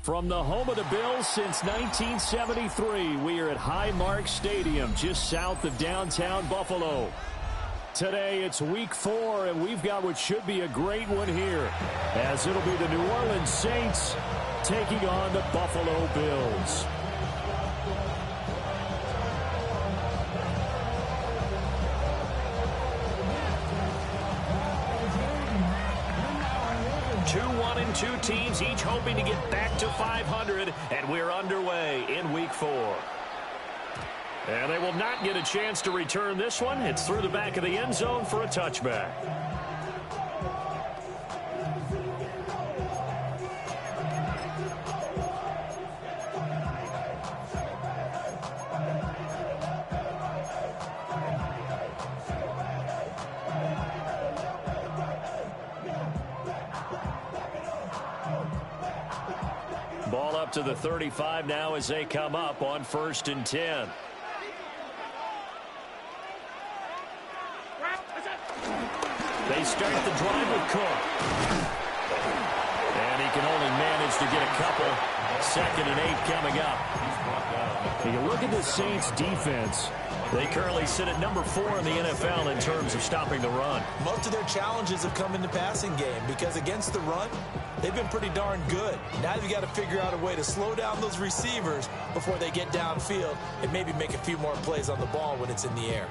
From the home of the Bills since 1973, we are at Highmark Stadium, just south of downtown Buffalo. Today, it's Week 4, and we've got what should be a great one here, as it'll be the New Orleans Saints taking on the Buffalo Bills. Two teams each hoping to get back to 500, and we're underway in Week 4. And they will not get a chance to return this one. It's through the back of the end zone for a touchback. Ball up to the 35 now as they come up on 1st and 10. They start the drive with Cook. And he can only manage to get a couple. 2nd and 8 coming up. If you look at the Saints defense, they currently sit at number 4 in the NFL in terms of stopping the run. Most of their challenges have come in the passing game because against the run, they've been pretty darn good. Now you've got to figure out a way to slow down those receivers before they get downfield and maybe make a few more plays on the ball when it's in the air.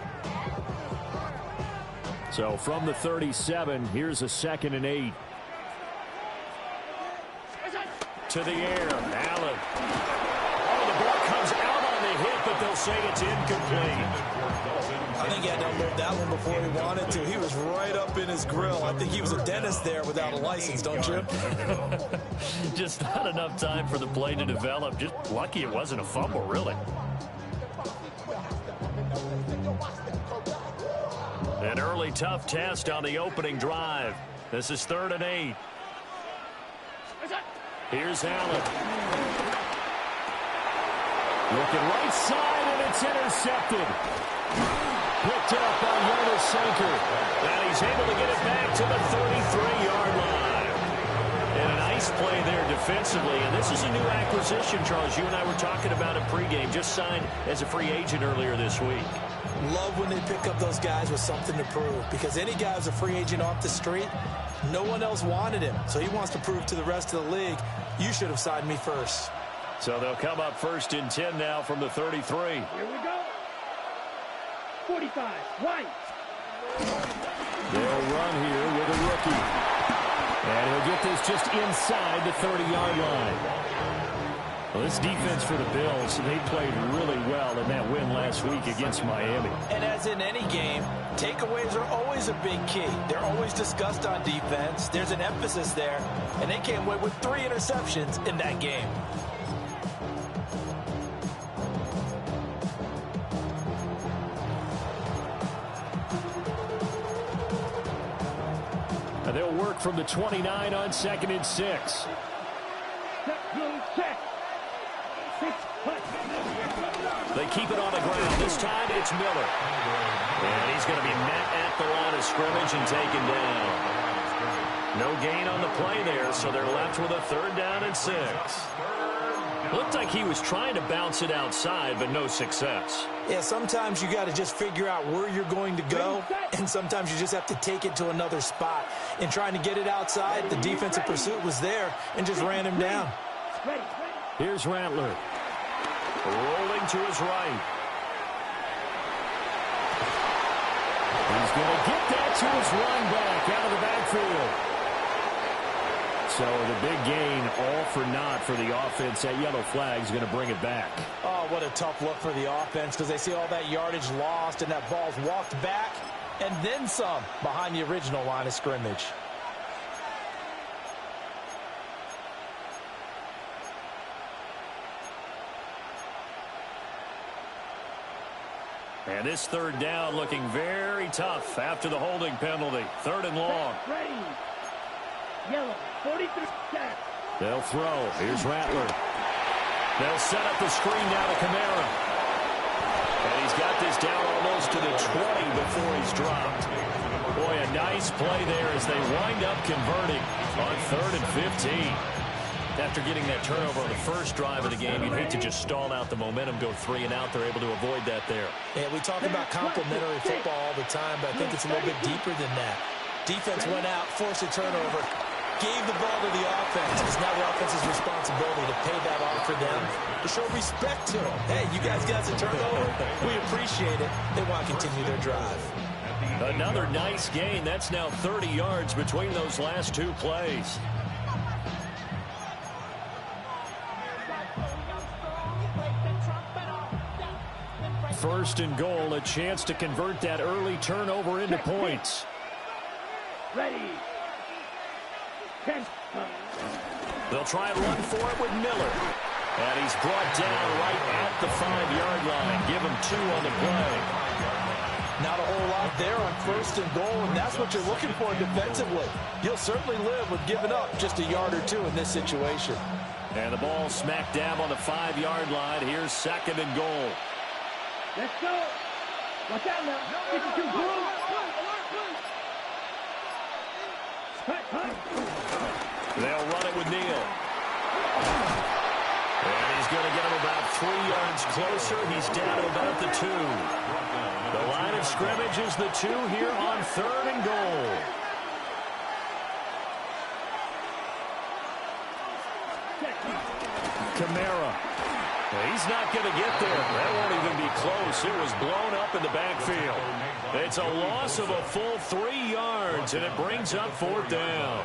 So from the 37, here's a 2nd and 8. To the air, Allen. Oh, the ball comes out on the hit, but they'll say it's incomplete. I think he had to unload that one before he wanted to. He was right up in his grill. I think he was a dentist there without a license, don't you? Just not enough time for the play to develop. Just lucky it wasn't a fumble, really. An early tough test on the opening drive. This is 3rd and 8. Here's Allen. Looking right side, and it's intercepted. Picked up by Jonas Sanker. And he's able to get it back to the 33-yard line. And a nice play there defensively. And this is a new acquisition, Charles. You and I were talking about it pregame. Just signed as a free agent earlier this week. Love when they pick up those guys with something to prove. Because any guy who's a free agent off the street, no one else wanted him. So he wants to prove to the rest of the league, you should have signed me first. So they'll come up 1st and 10 now from the 33. Here we go. 45, right. They'll run here with a rookie. And he'll get this just inside the 30-yard line. Well, this defense for the Bills, they played really well in that win last week against Miami. And as in any game, takeaways are always a big key. They're always discussed on defense. There's an emphasis there, and they came away with 3 interceptions in that game. And they'll work from the 29 on 2nd and 6. They keep it on the ground. This time it's Miller. And he's going to be met at the line of scrimmage and taken down. No gain on the play there, so they're left with a 3rd down and 6. Looked like he was trying to bounce it outside, but no success. Yeah, sometimes you got to just figure out where you're going to go, and sometimes you just have to take it to another spot. In trying to get it outside, the defensive pursuit was there and just ran him down. Here's Rattler. Rolling to his right. He's going to get that to his run back out of the backfield. So the big gain, all for naught for the offense. That yellow flag is going to bring it back. Oh, what a tough look for the offense because they see all that yardage lost and that ball's walked back and then some behind the original line of scrimmage. And this 3rd down looking very tough after the holding penalty. 3rd and long. Ready. Yellow. 43. They'll throw. Here's Rattler. They'll set up the screen now to Kamara. And he's got this down almost to the 20 before he's dropped. Boy, a nice play there as they wind up converting on 3rd and 15. After getting that turnover on the first drive of the game, you'd hate to just stall out the momentum, go 3 and out. They're able to avoid that there. Yeah, we talk about complementary football all the time, but I think it's a little bit deeper than that. Defense went out, forced a turnover, gave the ball to the offense. It's now the offense's responsibility to pay that off for them, to show respect to them. Hey, you guys got a turnover? We appreciate it. They want to continue their drive. Another nice gain. That's now 30 yards between those last 2 plays. First and goal, a chance to convert that early turnover into points. Ready. They'll try and run for it with Miller. And he's brought down right at the 5-yard line. Give him 2 on the play. Not a whole lot there on first and goal, and that's what you're looking for defensively. You'll certainly live with giving up just a yard or 2 in this situation. And the ball smack dab on the 5-yard line. Here's second and goal. Let's go. Watch out now. 52 blue. They'll run it with Neal. And he's going to get him about 3 yards closer. He's down to about the 2. The line of scrimmage is the 2 here on third and goal. Kamara. He's not going to get there. That won't even be close. It was blown up in the backfield. It's a loss of a full 3 yards, and it brings up 4th down.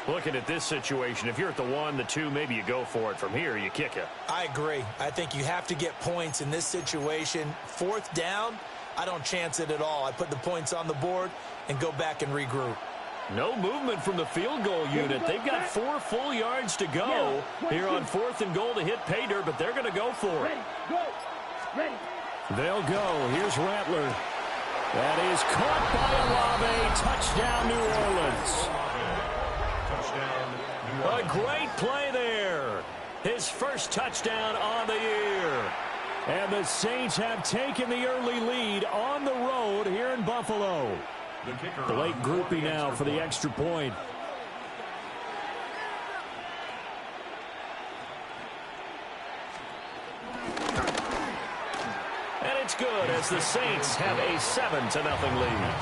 Looking at this situation, if you're at the 1, the 2, maybe you go for it. From here, you kick it. I agree. I think you have to get points in this situation. 4th down, I don't chance it at all. I put the points on the board and go back and regroup. No movement from the field goal unit. They've got 4 full yards to go here on 4th and goal to hit pay dirt, but they're going to go for it. Ready. They'll go. Here's Rattler. That is caught by Olave. Touchdown, New Orleans. A great play there. His first touchdown on the year. And the Saints have taken the early lead on the road here in Buffalo. The late groupie now for the extra point. And it's good as the Saints have a 7-0 lead.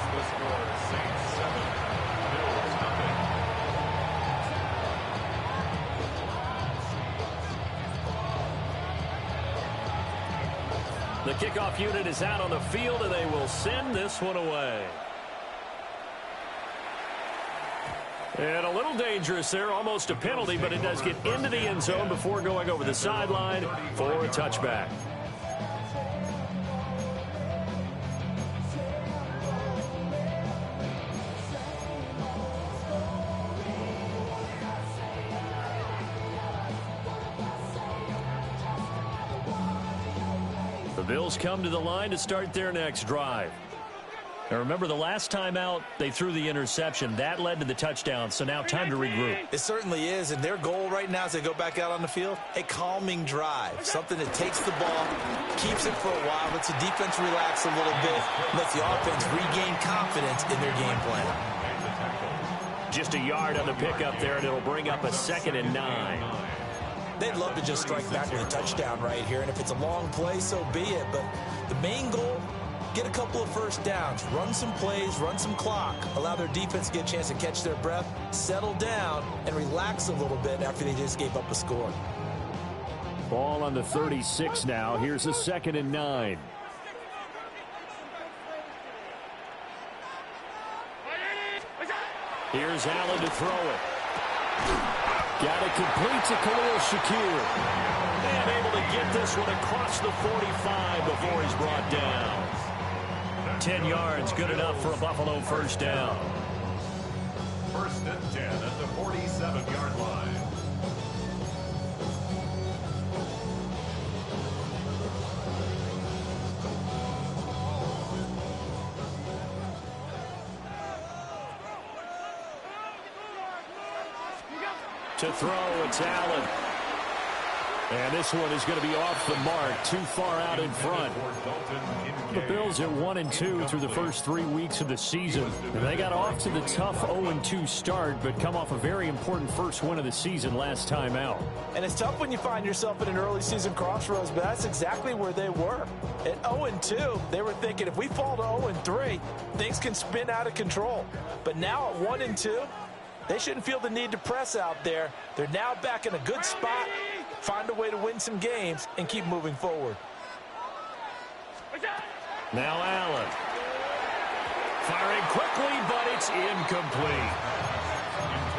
The kickoff unit is out on the field, and they will send this one away. And a little dangerous there, almost a penalty, but it does get into the end zone before going over the sideline for a touchback. The Bills come to the line to start their next drive. Now remember, the last time out, they threw the interception. That led to the touchdown, so now time to regroup. It certainly is, and their goal right now as they go back out on the field, a calming drive. Something that takes the ball, keeps it for a while, lets the defense relax a little bit, lets the offense regain confidence in their game plan. Just a yard on the pickup there, and it'll bring up a 2nd and 9. They'd love to just strike back with a touchdown right here, and if it's a long play, so be it. But the main goal, get a couple of first downs, run some plays, run some clock, allow their defense to get a chance to catch their breath, settle down, and relax a little bit after they just gave up a score. Ball on the 36 now. Here's a 2nd and 9. Here's Allen to throw it. Got it complete to Khalil Shakir. And able to get this one across the 45 before he's brought down. 10 yards, good enough for a Buffalo first down. 1st and 10 at the 47-yard line. To throw, it's Allen. And this one is going to be off the mark, too far out in front. The Bills at 1-2 through the first 3 weeks of the season. And they got off to the tough 0-2 start, but come off a very important first win of the season last time out. And it's tough when you find yourself in an early season crossroads, but that's exactly where they were. At 0-2, they were thinking if we fall to 0-3, things can spin out of control. But now at 1-2, they shouldn't feel the need to press out there. They're now back in a good spot, find a way to win some games, and keep moving forward. Now Allen. Firing quickly, but it's incomplete.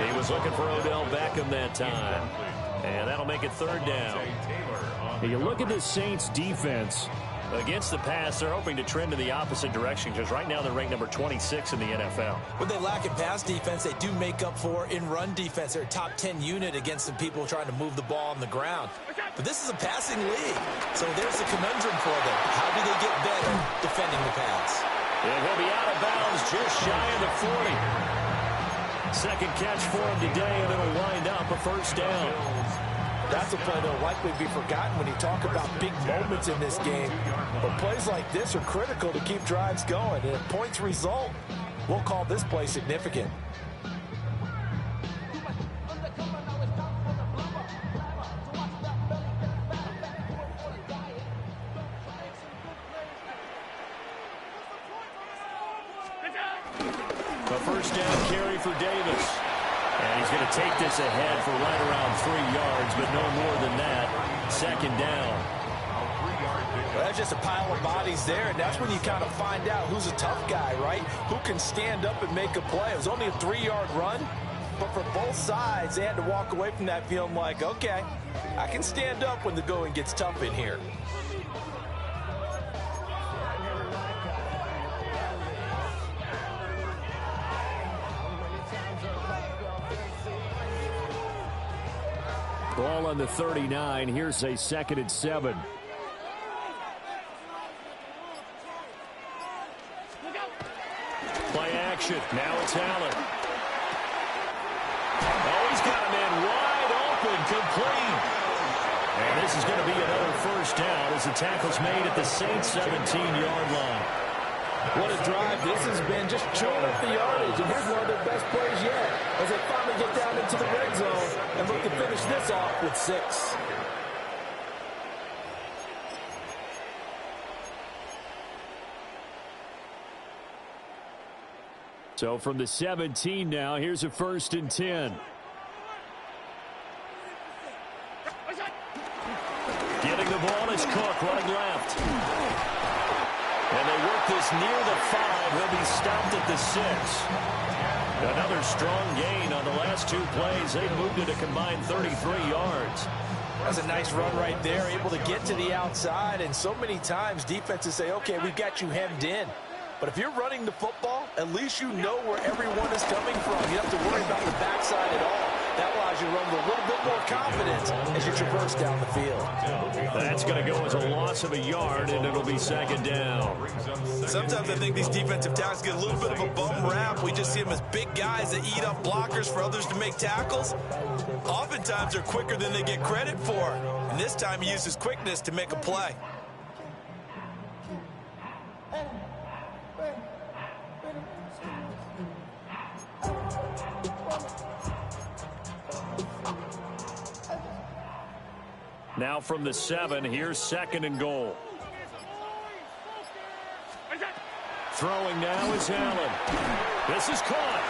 He was looking for Odell Beckham that time. And that'll make it third down. You look at the Saints defense. Against the pass, they're hoping to trend in the opposite direction because right now they're ranked number 26 in the NFL. When they lack in pass defense, they do make up for in run defense. They're a top 10 unit against some people trying to move the ball on the ground. But this is a passing league, so there's a conundrum for them. How do they get better defending the pass? It will be out of bounds just shy of the 40. Second catch for him today, and it'll wind up a first down. That's a play that will likely be forgotten when you talk about big moments in this game. But plays like this are critical to keep drives going. And if points result, we'll call this play significant. A first down carry for Davis. And he's going to take this ahead for right around 3 yards, but no more than that. Second down. Well, that's just a pile of bodies there, and that's when you kind of find out who's a tough guy, right? Who can stand up and make a play. It was only a 3-yard run, but for both sides, they had to walk away from that feeling like, okay, I can stand up when the going gets tough in here. Ball on the 39. Here's a 2nd and 7. Play action. Now it's Allen. Oh, he's got a man wide open, complete. And this is going to be another first down as the tackle's made at the Saints' 17-yard line. What a drive this has been, just chewing up the yardage. And here's one of their best plays yet as they finally get down into the red zone and look to finish this off with 6. So from the 17 now, here's a 1st and 10. Getting the ball is Cook, right left. And they work this near the 5. He'll be stopped at the 6. Another strong gain on the last 2 plays. They moved it a combined 33 yards. That's a nice run right there, able to get to the outside. And so many times defenses say, okay, we've got you hemmed in. But if you're running the football, at least you know where everyone is coming from. You don't have to worry about the backside at all. That allows you to run with a little bit more confidence as you traverse down the field. That's going to go as a loss of a yard, and it'll be 2nd down. Sometimes I think these defensive tackles get a little bit of a bum rap. We just see them as big guys that eat up blockers for others to make tackles. Oftentimes they're quicker than they get credit for. And this time he uses quickness to make a play. Now from the 7, here's 2nd and goal. Throwing now is Allen. This is caught.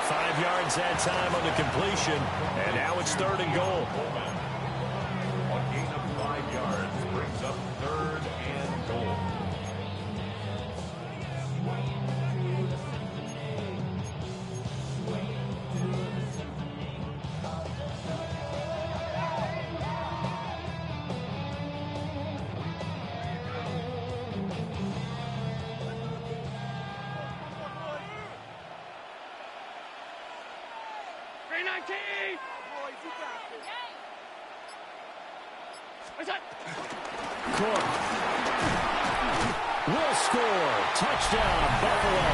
5 yards that time on the completion, and now it's 3rd and goal. A gain of 5 yards brings up 3rd and goal. Cook will score. Touchdown, Buffalo.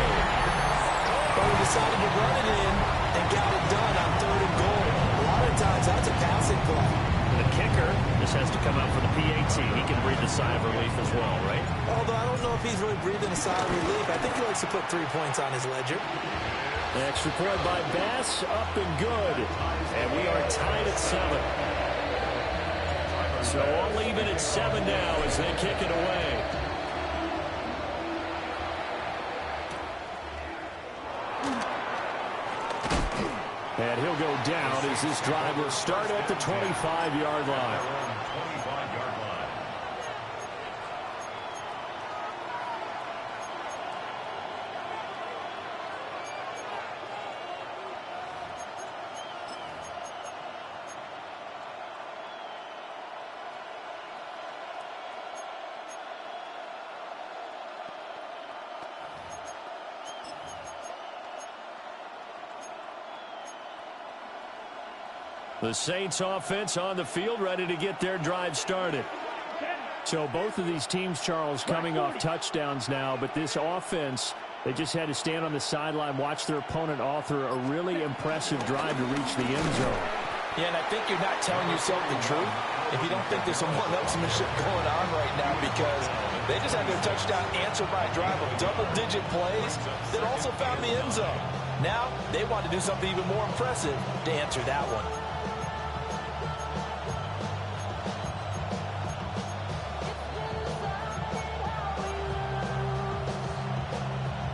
But we decided to run it in and got it done on 3rd and goal. A lot of times that's a passing play. The kicker Charles has to come out for the PAT. He can breathe a sigh of relief as well, right? Although I don't know if he's really breathing a sigh of relief. I think he likes to put 3 points on his ledger. Extra point by Bass, up and good. And we are tied at 7. So all even at 7 now as they kick it away. And he'll go down as this drive will start at the 25-yard line. The Saints offense on the field, ready to get their drive started. So both of these teams, Charles, coming off touchdowns now, but this offense, they just had to stand on the sideline, watch their opponent author a really impressive drive to reach the end zone. Yeah, and I think you're not telling yourself the truth if you don't think there's some one-upsmanship going on right now, because they just had their touchdown answered by a drive of double-digit plays that also found the end zone. Now they want to do something even more impressive to answer that one.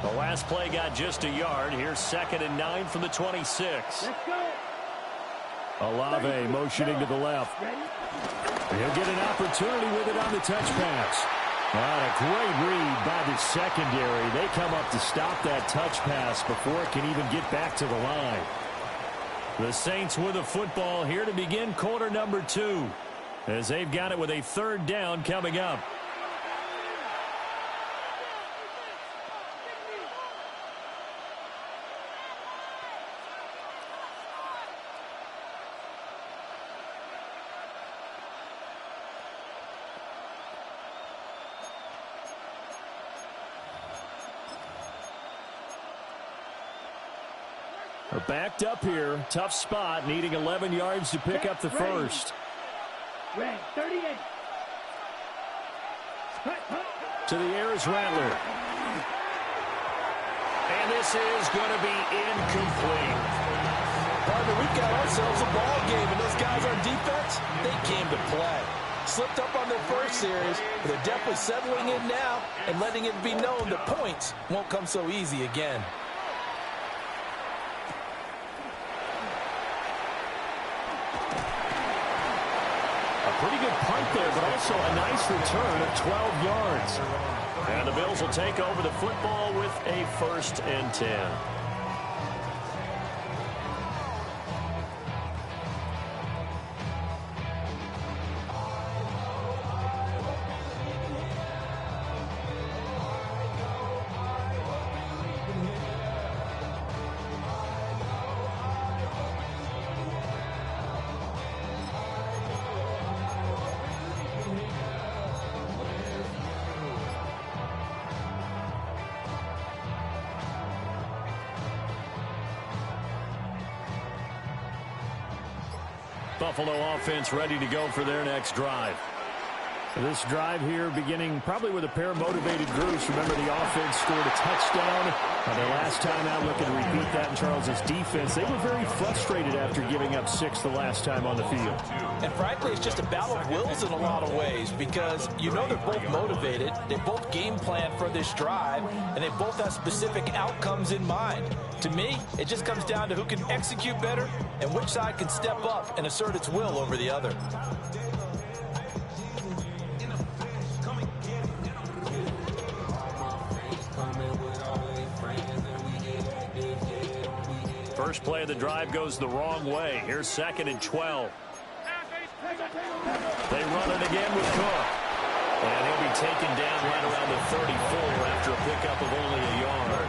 The last play got just a yard. Here's 2nd and 9 from the 26. Let's go. Olave motioning to the left. He'll get an opportunity with it on the touch pass. A great read by the secondary. They come up to stop that touch pass before it can even get back to the line. The Saints with the football here to begin quarter number 2, as they've got it with a 3rd down coming up. Backed up here, tough spot, needing 11 yards to pick up the first. Red, 38. To the air is Rattler. And this is going to be incomplete. Partner, we've got ourselves a ball game, and those guys on defense, they came to play. Slipped up on their first series, but they're definitely settling in now and letting it be known that points won't come so easy again. Pretty good punt there, but also a nice return of 12 yards. And the Bills will take over the football with a 1st and 10. Buffalo offense ready to go for their next drive. This drive here beginning probably with a pair of motivated groups. Remember, the offense scored a touchdown. Their last time out, looking to repeat that in Charles's defense. They were very frustrated after giving up 6 the last time on the field. And frankly, it's just a battle of wills in a lot of ways, because you know they're both motivated. They both game plan for this drive, and they both have specific outcomes in mind. To me, it just comes down to who can execute better and which side can step up and assert its will over the other. First play of the drive goes the wrong way. Here's 2nd and 12. They run it again with Cook. And he'll be taken down right around the 34 after a pickup of only a yard.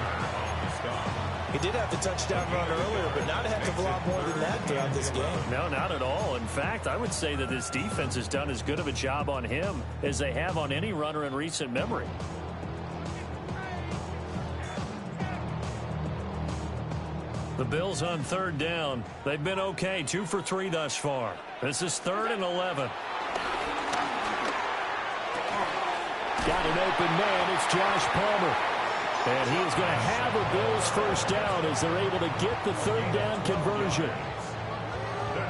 He did have the touchdown run earlier, but not a heck of a lot more than that throughout this game. No, not at all. In fact, I would say that this defense has done as good of a job on him as they have on any runner in recent memory. The Bills on 3rd down. They've been okay, 2 for 3 thus far. This is 3rd and 11. got an open man. It's Josh Palmer. And he is going to have a Bills first down as they're able to get the third down conversion.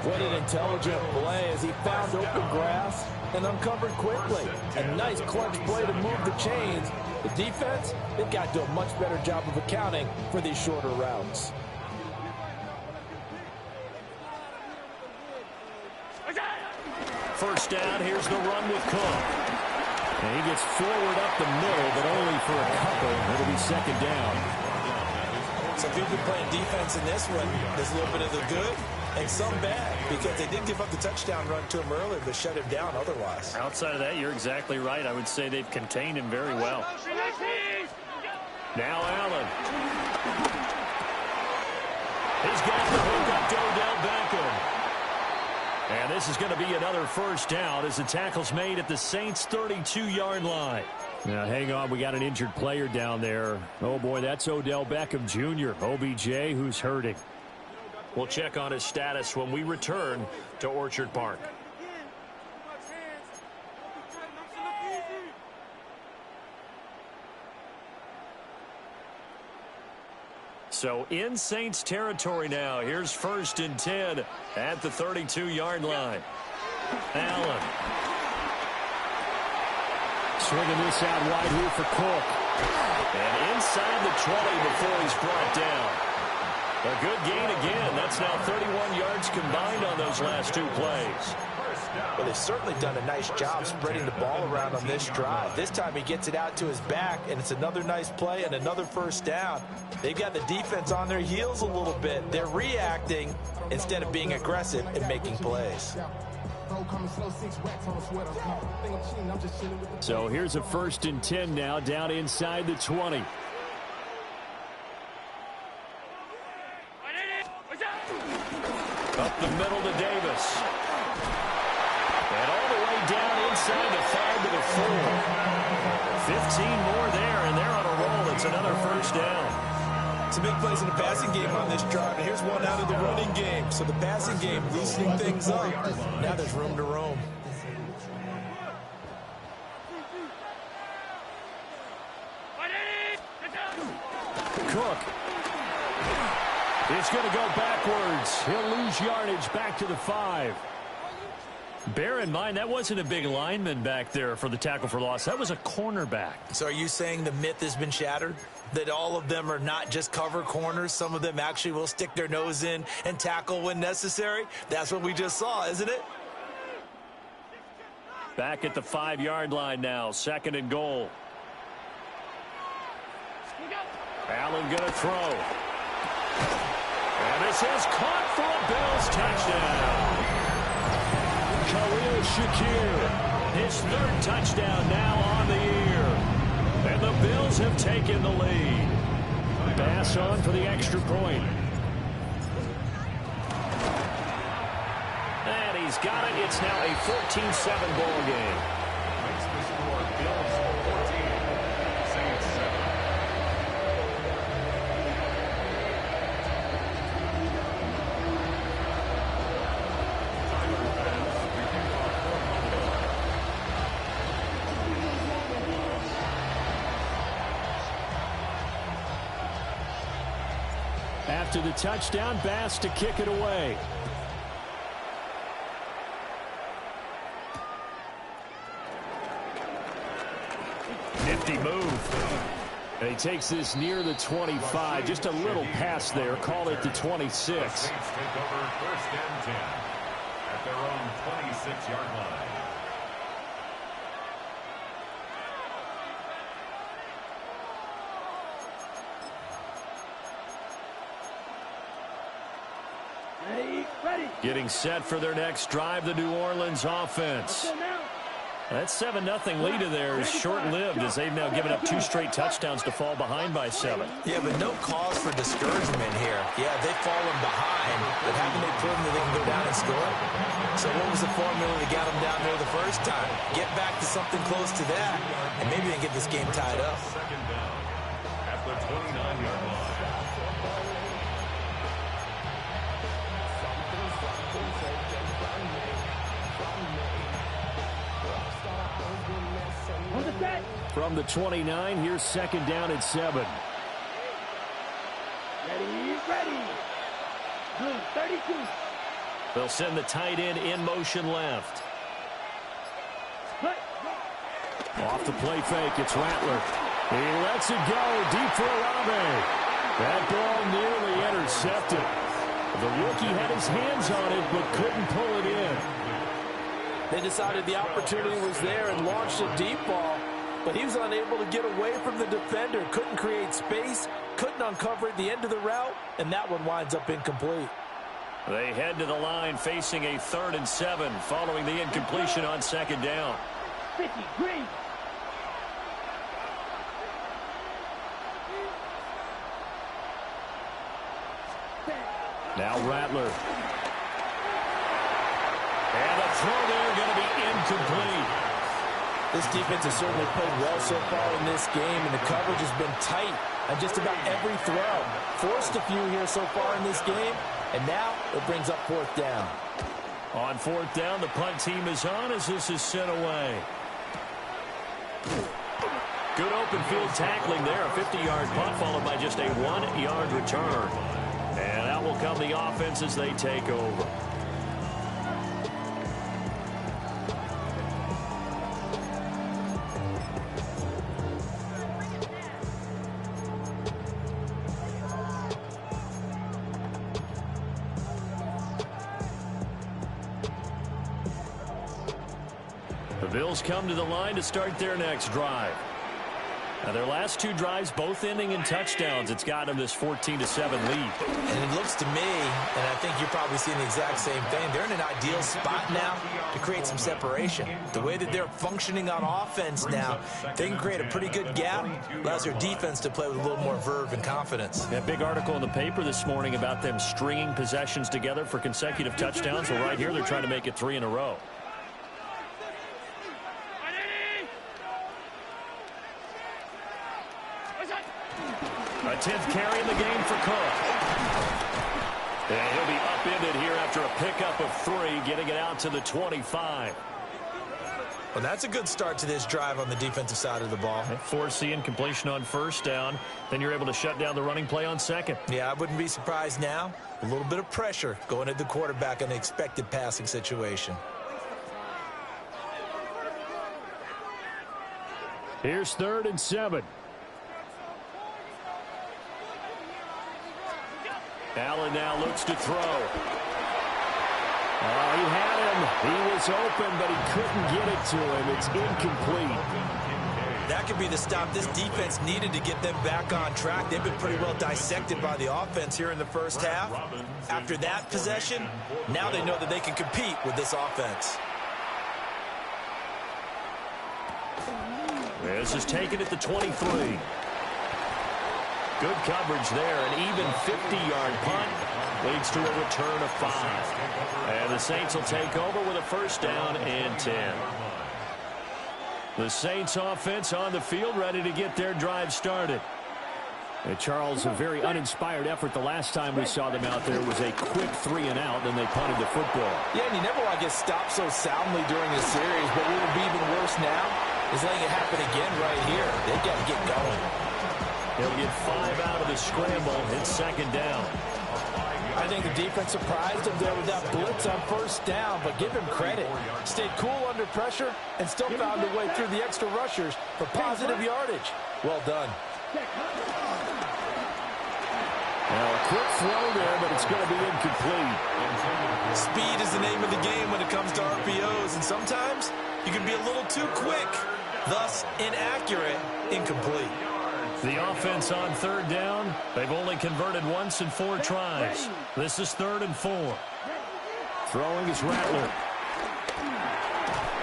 What an intelligent play as he found open grass and uncovered quickly. A nice clutch play to move the chains. The defense, they've got to do a much better job of accounting for these shorter routes. First down, here's the run with Cook. And he gets forward up the middle, but only for a couple. It'll be second down. So if you've been playing defense in this one, there's a little bit of the good and some bad, because they did give up the touchdown run to him earlier, but shut him down otherwise. Outside of that, you're exactly right. I would say they've contained him very well. Now Allen. He's got the hook up to Odell Beckham. And this is going to be another first down as the tackle's made at the Saints' 32-yard line. Now, hang on. We got an injured player down there. Oh, boy, that's Odell Beckham Jr., OBJ, who's hurting. We'll check on his status when we return to Orchard Park. So in Saints territory now. Here's 1st and 10 at the 32-yard line. Allen. Swinging this out wide here for Cook. And inside the 20 before he's brought down. A good gain again. That's now 31 yards combined on those last two plays. Well, they've certainly done a nice job spreading the ball around on this drive. This time he gets it out to his back, and it's another nice play and another first down. They've got the defense on their heels a little bit. They're reacting instead of being aggressive and making plays. So here's a 1st and 10 now down inside the 20. Up the middle to Davis. And all the way down inside the 5 to the 4. 15 more there, and they're on a roll. It's another first down. Some big plays in the passing game on this drive, and here's one out of the running game. So the passing game loosening things up. Now there's room to roam. Cook. It's going to go backwards. He'll lose yardage back to the 5. Bear in mind, that wasn't a big lineman back there for the tackle for loss. That was a cornerback. So are you saying the myth has been shattered? That all of them are not just cover corners? Some of them actually will stick their nose in and tackle when necessary? That's what we just saw, isn't it? Back at the 5-yard line now. 2nd and goal. Allen going to throw. And this is caught for a Bills touchdown. Khalil Shakir, his 3rd touchdown now on the year. And the Bills have taken the lead. Bass on for the extra point. And he's got it. It's now a 14-7 ball game. Makes the score Bills 14, Saints 7. After the touchdown, Bass to kick it away. Nifty move. And he takes this near the 25. Just a little pass there. Call it the 26. The Saints take over 1st and 10 at their own 26-yard line. Getting set for their next drive, the New Orleans offense. That 7-0 lead of theirs is short-lived as they've now given up 2 straight touchdowns to fall behind by 7. Yeah, but no cause for discouragement here. Yeah, they've fallen behind, but haven't they proven that they can go down and score? So what was the formula that got them down there the first time? Get back to something close to that, and maybe they can get this game tied up. 2nd down at the 29-yard line. From the 29, here's second down and 7. Ready. Blue, 32. They'll send the tight end in motion left. Off the play fake, it's Rattler. He lets it go deep for Olave. That ball nearly intercepted. The rookie had his hands on it but couldn't pull it in. They decided the opportunity was there and launched a deep ball, but he was unable to get away from the defender. Couldn't create space, couldn't uncover at the end of the route, and that one winds up incomplete. They head to the line facing a 3rd and 7 following the incompletion on second down. 50, green. Now Rattler. And the throw there going to be incomplete. This defense has certainly played well so far in this game, and the coverage has been tight on just about every throw. Forced a few here so far in this game, and now it brings up 4th down. On 4th down, the punt team is on as this is sent away. Good open field tackling there. A 50-yard punt followed by just a 1-yard return. And out will come the offense as they take over. The Bills come to the line to start their next drive. Now, their last 2 drives both ending in touchdowns. It's got them this 14-7 lead. And it looks to me, and I think you're probably seeing the exact same thing, they're in an ideal spot now to create some separation. The way that they're functioning on offense now, they can create a pretty good gap. Allows their defense to play with a little more verve and confidence. That big article in the paper this morning about them stringing possessions together for consecutive touchdowns. Well, right here, they're trying to make it 3 in a row. A 10th carry in the game for Cook. And he'll be upended here after a pickup of 3, getting it out to the 25. Well, that's a good start to this drive on the defensive side of the ball. Force the incompletion on 1st down. Then you're able to shut down the running play on 2nd. Yeah, I wouldn't be surprised now. A little bit of pressure going at the quarterback in the expected passing situation. Here's 3rd and 7. Allen now looks to throw. He had him. He was open, but he couldn't get it to him. It's incomplete. That could be the stop this defense needed to get them back on track. They've been pretty well dissected by the offense here in the first half. After that possession, now they know that they can compete with this offense. This is taken at the 23. Good coverage there. An even 50-yard punt leads to a return of 5. And the Saints will take over with a 1st down and 10. The Saints offense on the field ready to get their drive started. And Charles, a very uninspired effort the last time we saw them out there was a quick 3 and out, then they punted the football. Yeah, and you never want to get stopped so soundly during the series, but what will be even worse now is letting it happen again right here. They've got to get going. They'll get 5 out of the scramble. It's 2nd down. I think the defense surprised him there with that blitz on 1st down, but give him credit. Stayed cool under pressure and still found a way through the extra rushers for positive yardage. Well done. Now a quick throw there, but it's going to be incomplete. Speed is the name of the game when it comes to RPOs, and sometimes you can be a little too quick, thus inaccurate, incomplete. The offense on 3rd down, they've only converted once in 4 tries. This is 3rd and 4. Throwing is Rattler.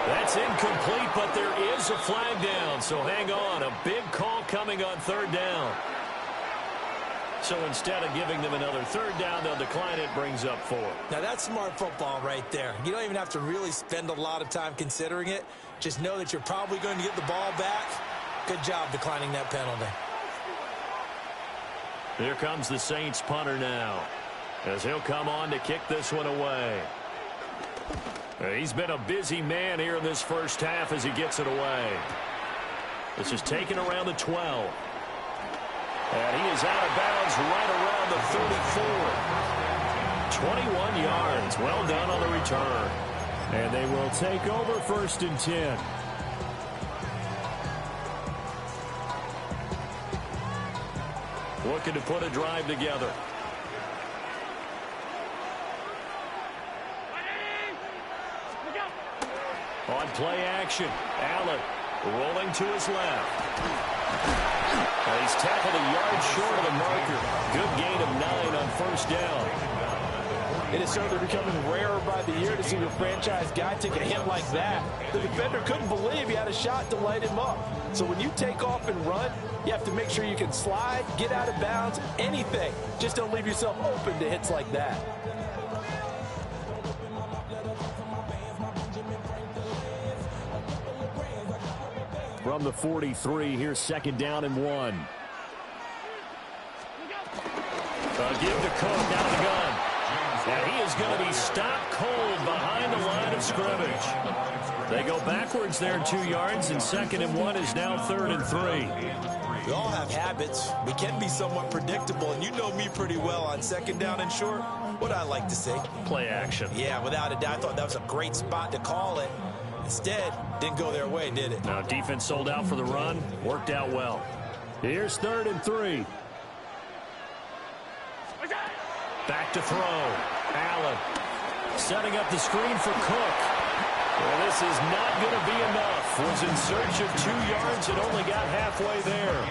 That's incomplete, but there is a flag down, so hang on. A big call coming on 3rd down. So instead of giving them another 3rd down, they'll decline it, brings up 4. Now that's smart football right there. You don't even have to really spend a lot of time considering it. Just know that you're probably going to get the ball back. Good job declining that penalty. Here comes the Saints punter now, as he'll come on to kick this one away. He's been a busy man here in this first half as he gets it away. This is taken around the 12. And he is out of bounds right around the 34. 21 yards. Well done on the return. And they will take over 1st and 10. Looking to put a drive together. On play action, Allen rolling to his left. And he's tackled a yard short of the marker. Good gain of 9 on 1st down. It is certainly becoming rarer by the year to see your franchise guy take a hit like that. The defender couldn't believe he had a shot to light him up. So when you take off and run, you have to make sure you can slide, get out of bounds, anything. Just don't leave yourself open to hits like that. From the 43, here's 2nd down and 1. Give to Cook out of the gun. And he is going to be stopped cold behind the line of scrimmage. They go backwards there 2 yards, and 2nd and 1 is now 3rd and 3. We all have habits. We can be somewhat predictable, and you know me pretty well on 2nd down and short. What I like to see. Play action. Yeah, without a doubt, I thought that was a great spot to call it. Instead, didn't go their way, did it? Now, defense sold out for the run. Worked out well. Here's 3rd and 3. Back to throw. Allen setting up the screen for Cook. Well, this is not going to be enough. Was in search of 2 yards and only got halfway there.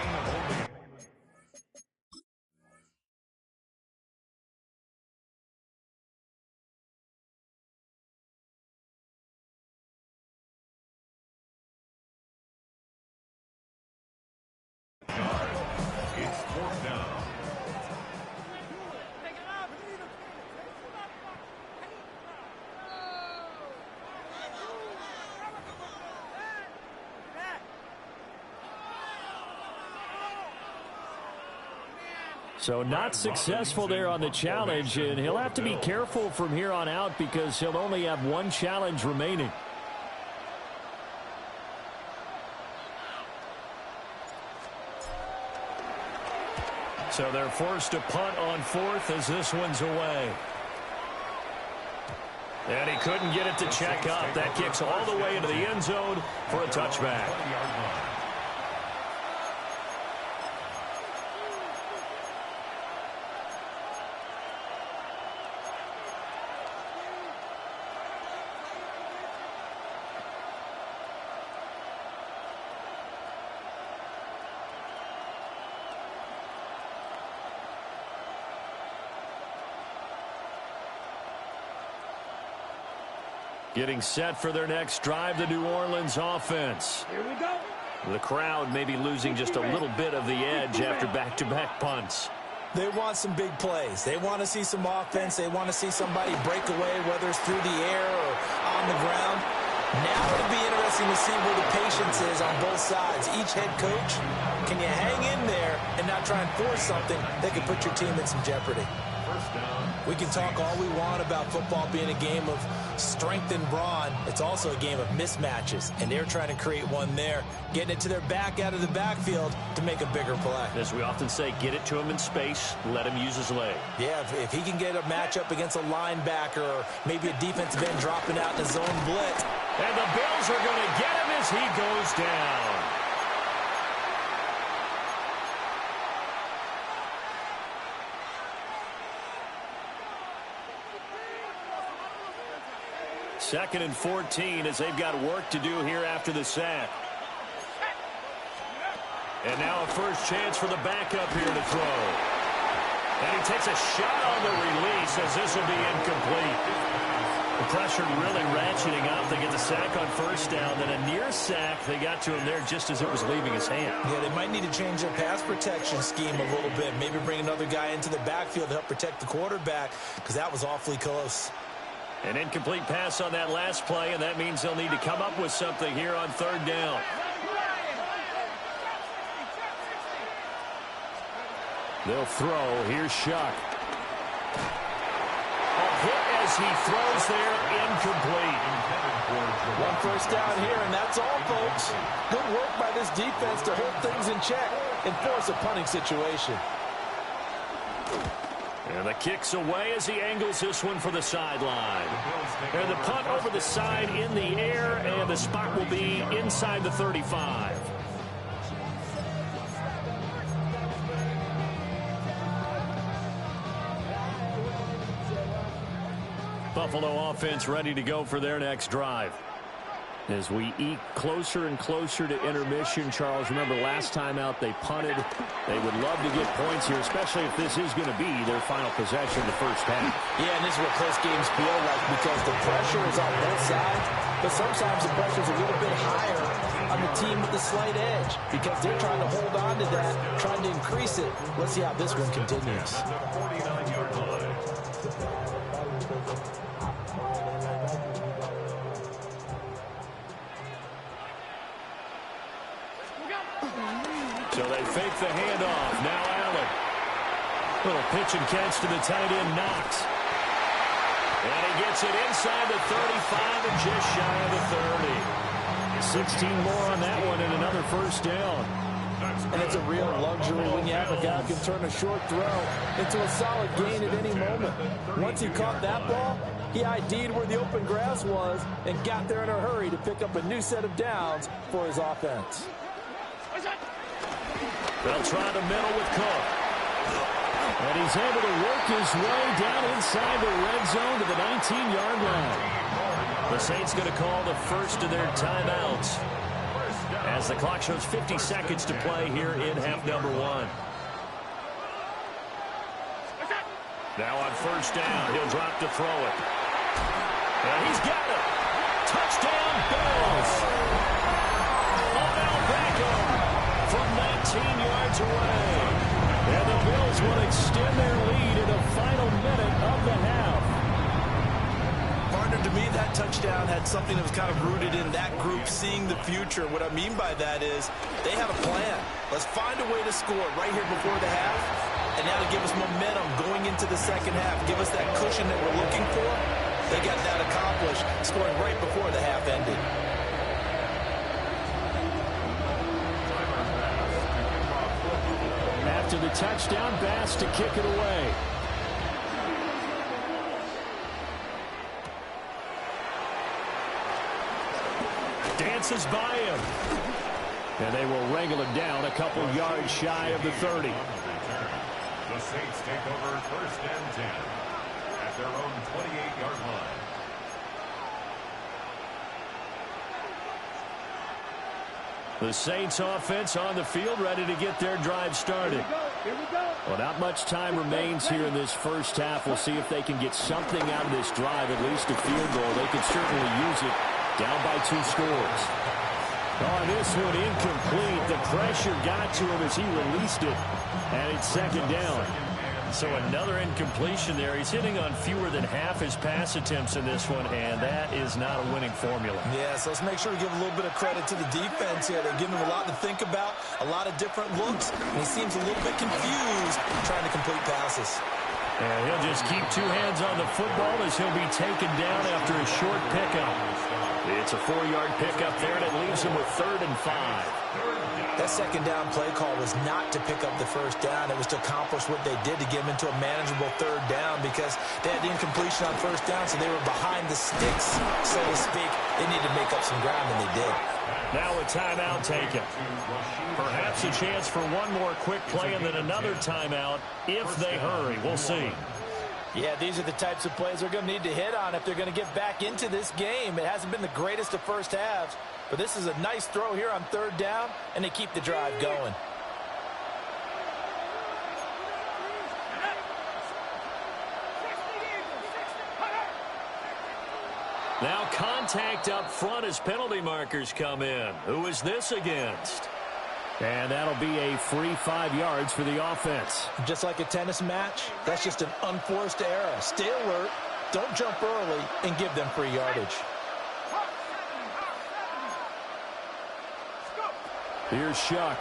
It's 4th down. So not successful there on the challenge, and he'll have to be careful from here on out because he'll only have 1 challenge remaining. So they're forced to punt on 4th as this one's away. And he couldn't get it to check up. That kicks all the way into the end zone for a touchback. Getting set for their next drive, the New Orleans offense. Here we go. The crowd may be losing just a little bit of the edge after back-to-back punts. They want some big plays. They want to see some offense. They want to see somebody break away, whether it's through the air or on the ground. Now it'll be interesting to see where the patience is on both sides. Each head coach, can you hang in there and not try and force something that could put your team in some jeopardy? We can talk all we want about football being a game of strength and brawn. It's also a game of mismatches, and they're trying to create one there, getting it to their back out of the backfield to make a bigger play. As we often say, get it to him in space, let him use his leg. Yeah, if he can get a matchup against a linebacker or maybe a defensive end dropping out in a zone blitz. And the Bills are going to get him as he goes down. Second and 14 as they've got work to do here after the sack. And now a first chance for the backup here to throw. And he takes a shot on the release as this will be incomplete. The pressure really ratcheting up. They get the sack on first down. Then a near sack. They got to him there just as it was leaving his hand. Yeah, they might need to change their pass protection scheme a little bit. Maybe bring another guy into the backfield to help protect the quarterback because that was awfully close. An incomplete pass on that last play, and that means they'll need to come up with something here on third down. They'll throw. Here's Shuck. A hit as he throws there, incomplete. One first down here, and that's all, folks. Good work by this defense to hold things in check and force a punting situation. And the kick's away as he angles this one for the sideline. And the punt over the side in the air, and the spot will be inside the 35. Buffalo offense ready to go for their next drive. As we eke closer and closer to intermission, Charles, remember last time out they punted. They would love to get points here, especially if this is going to be their final possession in the first half. Yeah, and this is what close games feel like because the pressure is on both sides, but sometimes the pressure is a little bit higher on the team with the slight edge because they're trying to hold on to that, trying to increase it. Let's see how this one continues. So they fake the handoff. Now Allen. Little pitch and catch to the tight end, Knox. And he gets it inside the 35 and just shy of the 30. 16 more on that one and another first down. And it's a real luxury when you have a guy who can turn a short throw into a solid gain at any moment. Once he caught that ball, he ID'd where the open grass was and got there in a hurry to pick up a new set of downs for his offense. They'll try the middle with Cook. And he's able to work his way down inside the red zone to the 19-yard line. The Saints going to call the first of their timeouts as the clock shows 50 seconds to play here in half number one. Now on first down, he'll drop to throw it. And he's got it. Touchdown, Bills. Odell Beckham from 19 yards away. And the Bills will extend their lead in the final minute of the half. Partner, to me, that touchdown had something that was kind of rooted in that group seeing the future. What I mean by that is they had a plan. Let's find a way to score right here before the half. And now to give us momentum going into the second half, give us that cushion that we're looking for. They got that accomplished, scoring right before the half ended. After the touchdown, Bass to kick it away. Dances by him. And they will wrangle it down a couple yards shy of the 30. The Saints take over first and 10 at their own 28-yard line. The Saints offense on the field ready to get their drive started. Here we go. Well, not much time remains here in this first half. We'll see if they can get something out of this drive, at least a field goal. They could certainly use it down by 2 scores. On this one, incomplete. The pressure got to him as he released it, and it's second down. So another incompletion there. He's hitting on fewer than half his pass attempts in this one, and that is not a winning formula. Yeah, so let's make sure we give a little bit of credit to the defense here. They're giving him a lot to think about, a lot of different looks, and he seems a little bit confused trying to complete passes. And he'll just keep 2 hands on the football as he'll be taken down after a short pickup. It's a 4-yard pickup there, and it leaves him with 3rd and 5. That second down play call was not to pick up the first down. It was to accomplish what they did to get him into a manageable 3rd down because they had the incompletion on first down, so they were behind the sticks, so to speak. They needed to make up some ground, and they did. Now a timeout taken. Perhaps a chance for one more quick play and then another timeout if they hurry. We'll see. Yeah, these are the types of plays they're going to need to hit on if they're going to get back into this game. It hasn't been the greatest of first halves, but this is a nice throw here on 3rd down, and they keep the drive going. Now contact up front as penalty markers come in. Who is this against? And that'll be a free 5 yards for the offense. Just like a tennis match, that's just an unforced error. Stay alert, don't jump early, and give them free yardage. Here's Shuck.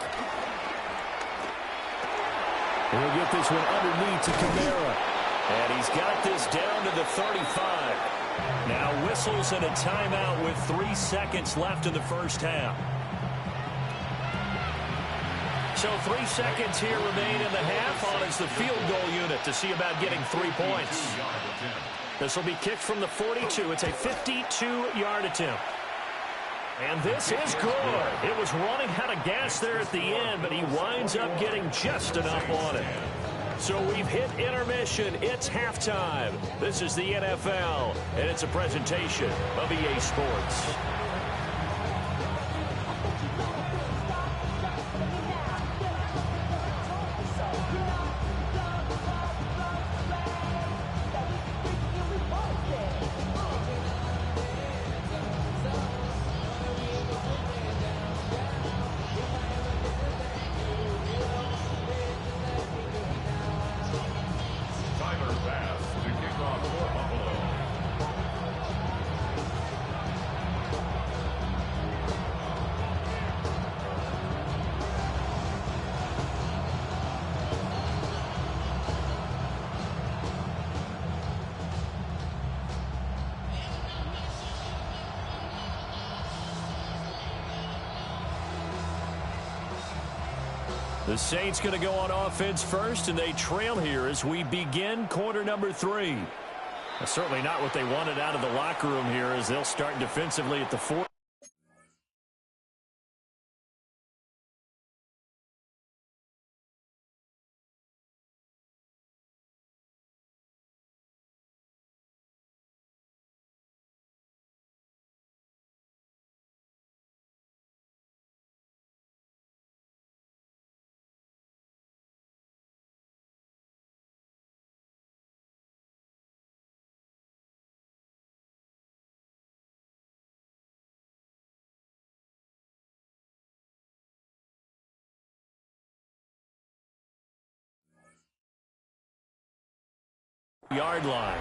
He'll get this one underneath to Kamara. And he's got this down to the 35. Now whistles and a timeout with 3 seconds left in the first half. So 3 seconds here remain in the half on as the field goal unit to see about getting 3 points. This will be kicked from the 42. It's a 52-yard attempt. And this is good. It was running out of gas there at the end, but he winds up getting just enough on it. So we've hit intermission. It's halftime. This is the NFL, and it's a presentation of EA Sports. The Saints going to go on offense first, and they trail here as we begin quarter number 3. That's certainly not what they wanted out of the locker room here as they'll start defensively at the 4. Yard line.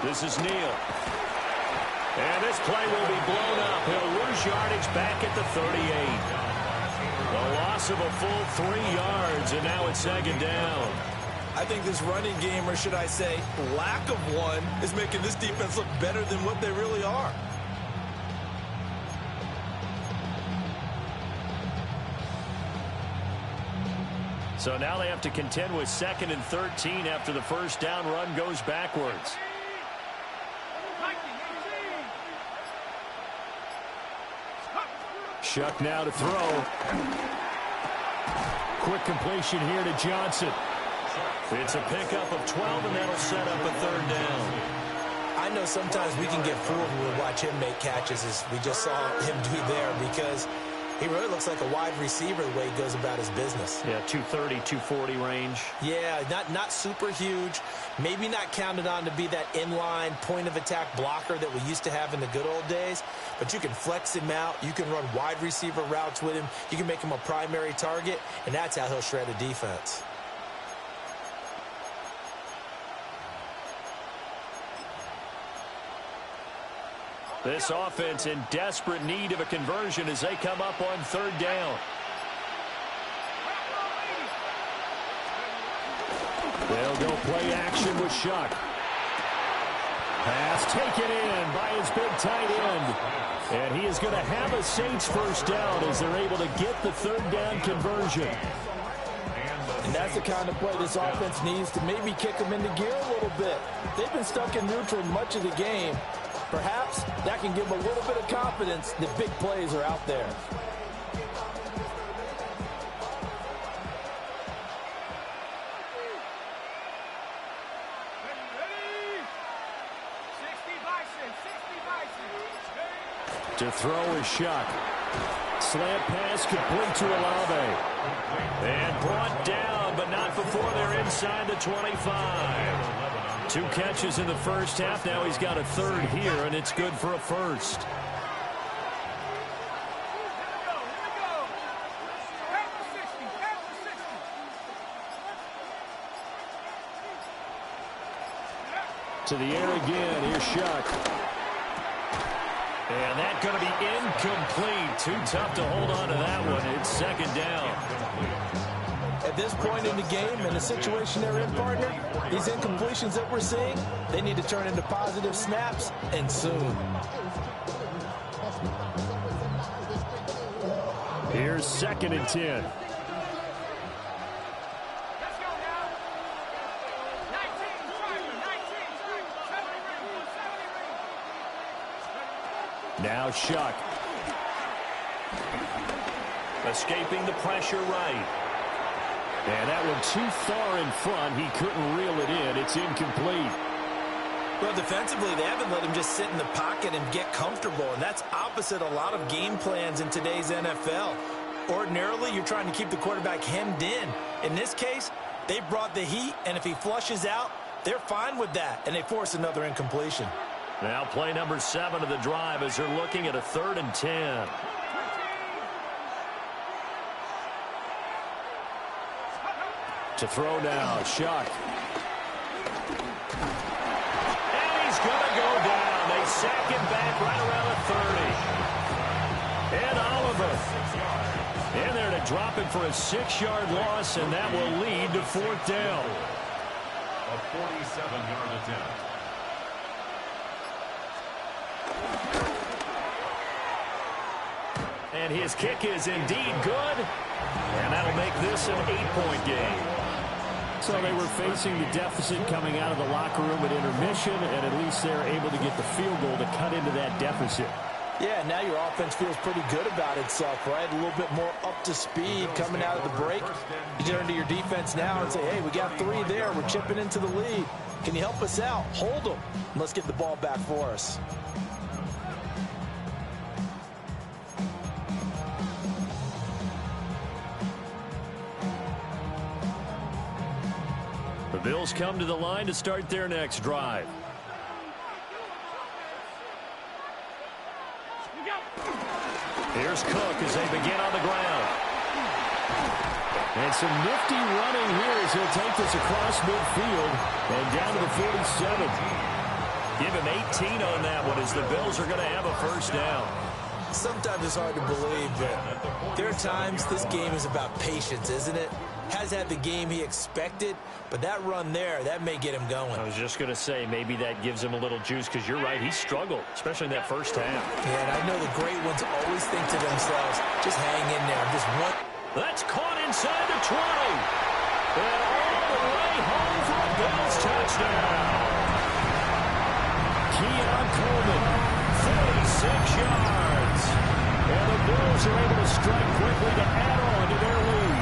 This is Neal. And this play will be blown up. He'll lose yardage back at the 38. The loss of a full 3 yards, and now it's second down. I think this running game, or should I say lack of one, is making this defense look better than what they really are. So now they have to contend with 2nd and 13 after the first down run goes backwards. Shuck now to throw. Quick completion here to Johnson. It's a pickup of 12, and that'll set up a 3rd down. I know sometimes we can get fooled when we watch him make catches, as we just saw him do there, because he really looks like a wide receiver the way he goes about his business. Yeah, 230, 240 range. Yeah, not super huge. Maybe not counted on to be that inline point-of-attack blocker that we used to have in the good old days. But you can flex him out. You can run wide receiver routes with him. You can make him a primary target, and that's how he'll shred a defense. This offense in desperate need of a conversion as they come up on 3rd down. They'll go play action with Shuck. Pass taken in by his big tight end. And he is going to have a Saints first down as they're able to get the 3rd down conversion. And that's the kind of play this offense needs to maybe kick them into gear a little bit. They've been stuck in neutral much of the game. Perhaps that can give them a little bit of confidence that big plays are out there. To throw is Shuck. Slant pass complete to Olave. And brought down, but not before they're inside the 25. 2 catches in the first half. Now he's got a third here, and it's good for a first. To the air again. Here's Shuck. And that's going to be incomplete. Too tough to hold on to that one. It's second down. At this point in the game, in the situation they're in, partner, these incompletions that we're seeing, they need to turn into positive snaps, and soon. Here's 2nd and 10. Now Shuck. Escaping the pressure right. And that one too far in front. He couldn't reel it in. It's incomplete. Well, defensively, they haven't let him just sit in the pocket and get comfortable, and that's opposite a lot of game plans in today's NFL. Ordinarily, you're trying to keep the quarterback hemmed in. In this case, they brought the heat, and if he flushes out, they're fine with that, and they force another incompletion. Now play number 7 of the drive as they're looking at a 3rd and 10. To throw now, Shuck. And he's going to go down. They sack him back right around the 30. And Oliver in there to drop it for a 6-yard loss, and that will lead to 4th down. A 47-yard attempt. And his kick is indeed good. And that'll make this an 8-point game. So they were facing the deficit coming out of the locker room at intermission, and at least they're able to get the field goal to cut into that deficit. Yeah, now your offense feels pretty good about itself, right? A little bit more up to speed coming out of the break. You turn to your defense now and say, hey, we got 3 there. We're chipping into the lead. Can you help us out? Hold them. Let's get the ball back for us. The Bills come to the line to start their next drive. Here's Cook as they begin on the ground. And some nifty running here as he'll take this across midfield and down to the 47. Give him 18 on that one as the Bills are going to have a first down. Sometimes it's hard to believe, but there are times this game is about patience, isn't it? Has had the game he expected, but that run there, that may get him going. I was just going to say, maybe that gives him a little juice, because you're right, he struggled, especially in that first half. Yeah, and I know the great ones always think to themselves, just hang in there, just one. That's caught inside the 20. And all the way home for a Bills touchdown. Keon Coleman, 46 yards. and the Bills are able to strike quickly to add on to their lead.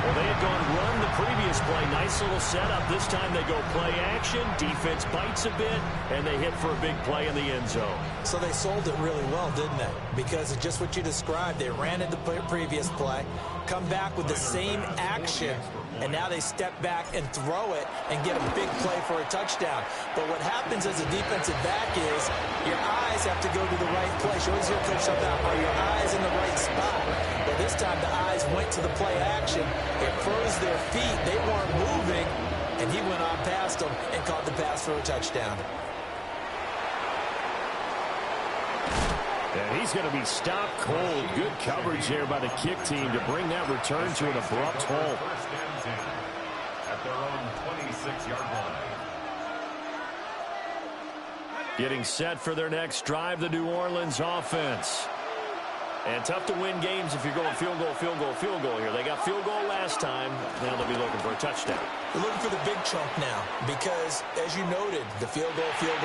Well, they had gone run the previous play. Nice little setup. This time they go play action. Defense bites a bit, and they hit for a big play in the end zone. So they sold it really well, didn't they? Because of just what you described. They ran it the previous play, come back with the same action, and now they step back and throw it and get a big play for a touchdown. But what happens as a defensive back is your eyes have to go to the right place. You always hear coach talk about, are your eyes in the right spot? But this time the eyes went to the play action. It froze their feet. They weren't moving, and he went on past them and caught the pass for a touchdown. And he's going to be stopped cold. Good coverage there by the kick team to bring that return to an abrupt halt. First and 10 at their own 26-yard line. Getting set for their next drive, the New Orleans offense. And tough to win games if you're going field goal, field goal, field goal here. They got field goal last time. Now they'll be looking for a touchdown. They're looking for the big chunk now because, as you noted, the field goal way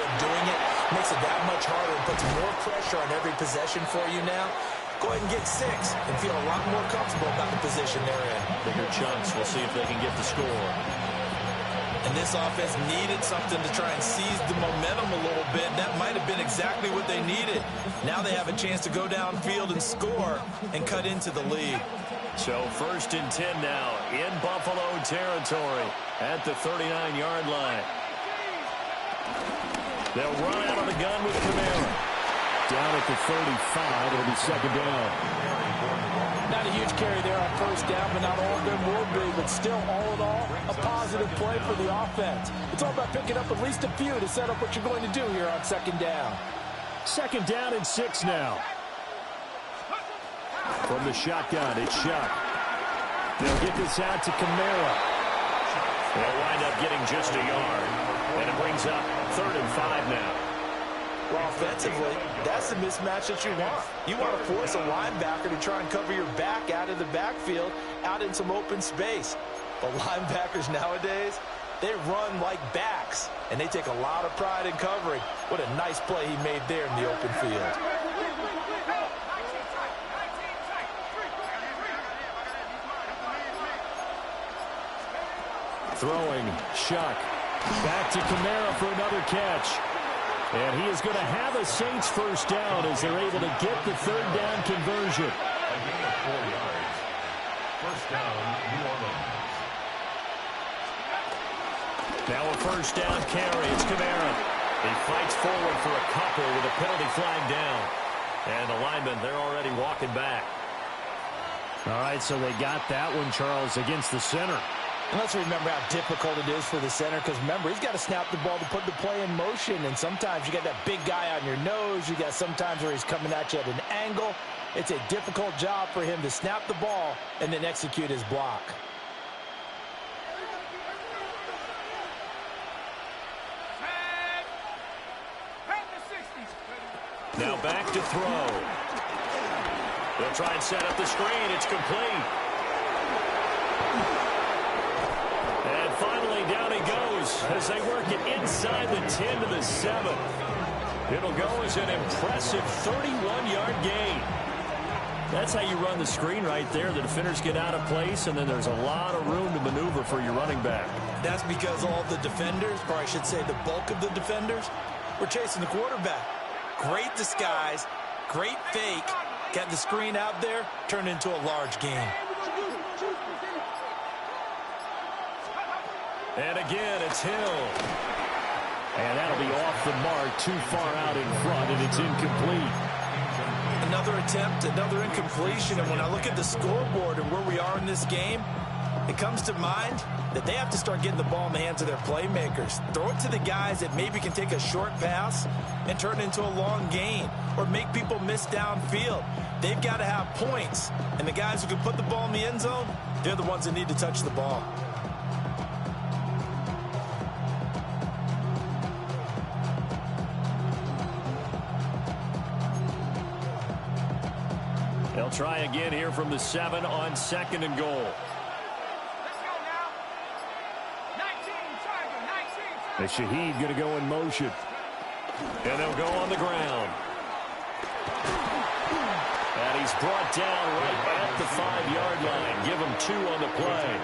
of doing it makes it that much harder and puts more pressure on every possession for you now. Go ahead and get 6 and feel a lot more comfortable about the position they're in. Bigger chunks. We'll see if they can get the score. And this offense needed something to try and seize the momentum a little bit. That might have been exactly what they needed. Now they have a chance to go downfield and score and cut into the lead. So 1st and 10 now in Buffalo territory at the 39-yard line. They'll run out of the gun with Kamara. Down at the 35, it'll be 2nd down. Not a huge carry there on 1st down, but not all of them will be. But still, all in all, a positive play for the offense. It's all about picking up at least a few to set up what you're going to do here on 2nd down. 2nd down and 6 now. From the shotgun, it's Shuck. They'll get this out to Kamara. They'll wind up getting just a yard. And it brings up 3rd and 5 now. Well, offensively, that's the mismatch that you want. You want to force a linebacker to try and cover your back out of the backfield, out in some open space. But linebackers nowadays, they run like backs, and they take a lot of pride in covering. What a nice play he made there in the open field. Throwing, Shuck. Back to Kamara for another catch. And he is going to have a Saints 1st down as they're able to get the 3rd down conversion. A gain of 4 yards. 1st down, New Orleans. Now a 1st down carry. It's Kamara. He fights forward for a couple with a penalty flag down. And the linemen, they're already walking back. All right, so they got that one, Charles, against the center. And let's remember how difficult it is for the center, because remember, he's got to snap the ball to put the play in motion, and sometimes you got that big guy on your nose. You got sometimes where he's coming at you at an angle. It's a difficult job for him to snap the ball and then execute his block. Now back to throw. They'll try and set up the screen. It's complete. And finally, down he goes as they work it inside the 10 to the 7. It'll go as an impressive 31-yard gain. That's how you run the screen right there. The defenders get out of place, and then there's a lot of room to maneuver for your running back. That's because all the defenders, or I should say the bulk of the defenders, were chasing the quarterback. Great disguise, great fake, got the screen out there, turned into a large gain. And again, it's Hill. And that'll be off the mark, too far out in front, and it's incomplete. Another attempt, another incompletion, and when I look at the scoreboard and where we are in this game, it comes to mind that they have to start getting the ball in the hands of their playmakers. Throw it to the guys that maybe can take a short pass and turn it into a long gain or make people miss downfield. They've got to have points, and the guys who can put the ball in the end zone, they're the ones that need to touch the ball. They'll try again here from the 7 on 2nd and goal. And Shaheed going to go in motion. And they'll go on the ground. And he's brought down right at the 5-yard line. Give him 2 on the play.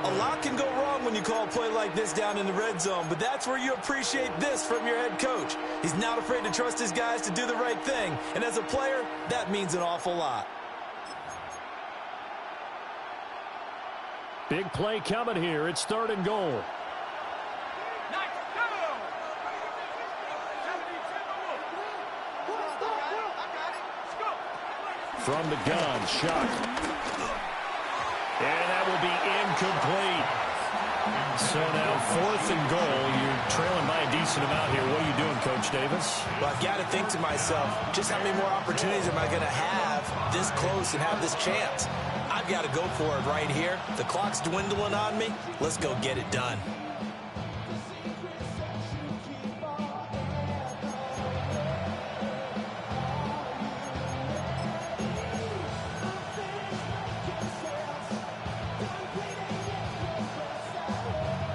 A lot can go wrong when you call a play like this down in the red zone, but that's where you appreciate this from your head coach. He's not afraid to trust his guys to do the right thing, and as a player, that means an awful lot. Big play coming here. It's 3rd and goal. From the gun, Shuck. And that will be incomplete. So now 4th and goal. You're trailing by a decent amount here. What are you doing, Coach Davis? Well, I've got to think to myself, just how many more opportunities am I going to have this close and have this chance? I've got to go for it right here. The clock's dwindling on me. Let's go get it done.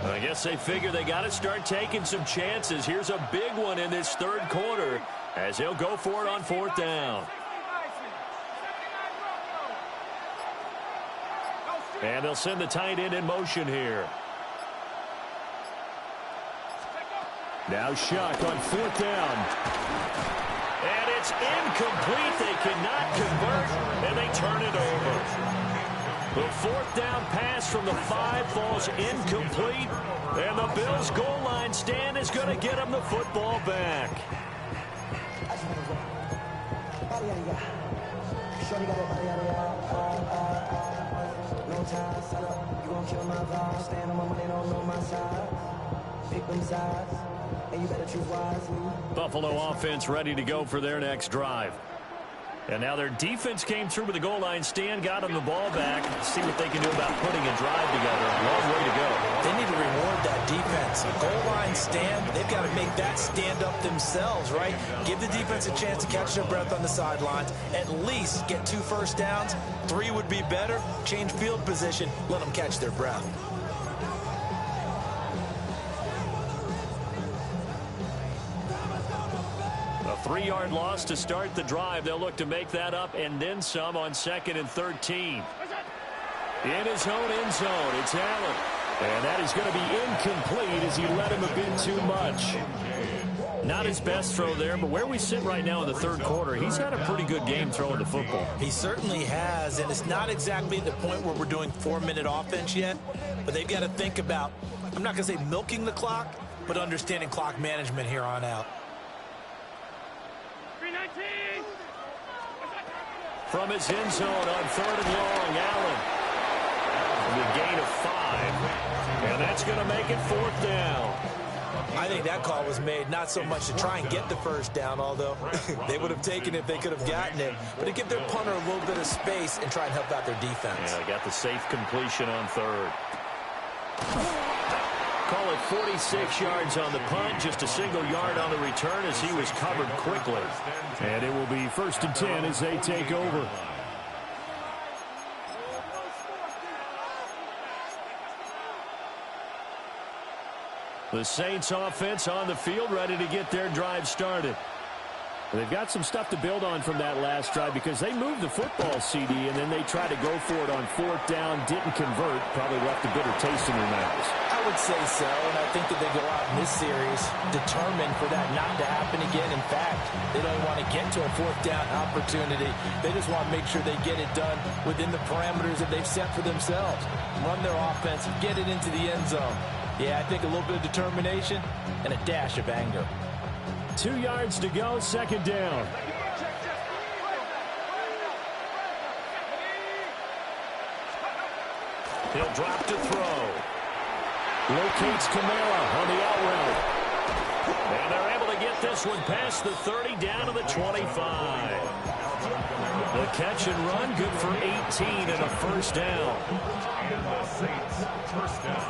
I guess they figure they got to start taking some chances. Here's a big one in this 3rd quarter as they'll go for it on 4th down. And they'll send the tight end in motion here. Now Shuck on 4th down. And it's incomplete. They cannot convert, and they turn it over. The fourth down pass from the 5 falls incomplete. And the Bills' goal line stand is going to get them the football back. Buffalo offense ready to go for their next drive. And now their defense came through with the goal line stand, got them the ball back. See what they can do about putting a drive together. Long way to go. They need to reward that defense. A goal line stand, they've got to make that stand up themselves, right? Give the defense a chance to catch their breath on the sidelines. At least get 2 first downs. 3 would be better. Change field position. Let them catch their breath. A 3-yard loss to start the drive. They'll look to make that up and then some on 2nd and 13. In his own end zone, it's Allen. And that is going to be incomplete as he led him a bit too much. Not his best throw there, but where we sit right now in the 3rd quarter, he's had a pretty good game throwing the football. He certainly has, and it's not exactly the point where we're doing 4-minute offense yet, but they've got to think about, I'm not going to say milking the clock, but understanding clock management here on out. From his end zone on 3rd and long, Allen. The gain of 5. And that's going to make it 4th down. I think that call was made not so much to try and get the first down, although they would have taken it if they could have gotten it, but to give their punter a little bit of space and try and help out their defense. Yeah, they got the safe completion on 3rd. Call it 46 yards on the punt, just a single yard on the return as he was covered quickly. And it will be 1st and 10 as they take over. The Saints offense on the field, ready to get their drive started. They've got some stuff to build on from that last drive because they moved the football, CD, and then they tried to go for it on 4th down, didn't convert, probably left a bitter taste in their mouths. I would say so, and I think that they go out in this series determined for that not to happen again. In fact, they don't want to get to a 4th down opportunity. They just want to make sure they get it done within the parameters that they've set for themselves. Run their offense, get it into the end zone. Yeah, I think a little bit of determination and a dash of anger. 2 yards to go, 2nd down. He'll drop to throw. Locates Kamara on the out route. And they're able to get this one past the 30 down to the 25. The catch and run, good for 18 and a 1st down. And the Saints, 1st down.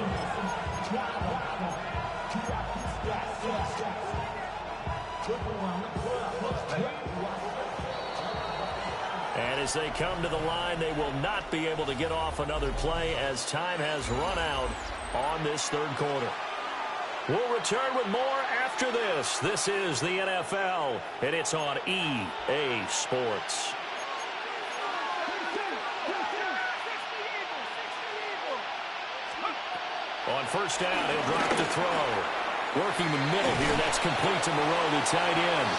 And as they come to the line, they will not be able to get off another play as time has run out on this 3rd quarter. We'll return with more after this. This is the NFL, and it's on EA Sports. On 1st down, he'll drop to throw. Working the middle here, that's complete to Moreau, the tight end.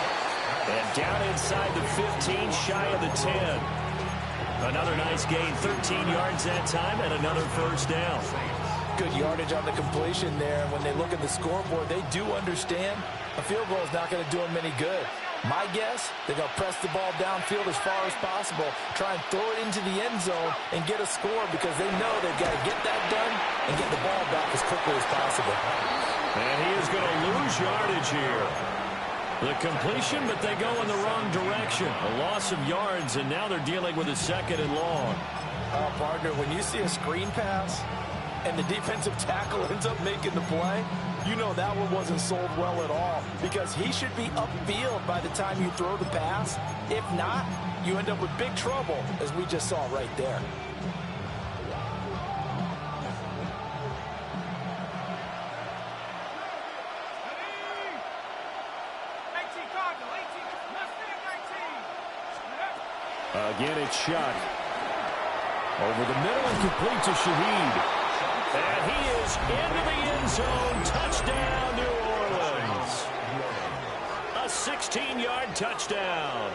And down inside the 15, shy of the 10. Another nice gain, 13 yards that time, and another 1st down. Good yardage on the completion there. When they look at the scoreboard, they do understand a field goal is not going to do them any good. My guess, they're going to press the ball downfield as far as possible, try and throw it into the end zone and get a score because they know they've got to get that done and get the ball back as quickly as possible. And he is going to lose yardage here. The completion, but they go in the wrong direction. A loss of yards, and now they're dealing with a 2nd and long. Partner, when you see a screen pass and the defensive tackle ends up making the play, you know that one wasn't sold well at all because he should be upfield by the time you throw the pass. If not, you end up with big trouble, as we just saw right there. Again, it's Shuck. Over the middle and complete to Shaheed. And he is into the end zone. Touchdown, New Orleans. A 16-yard touchdown.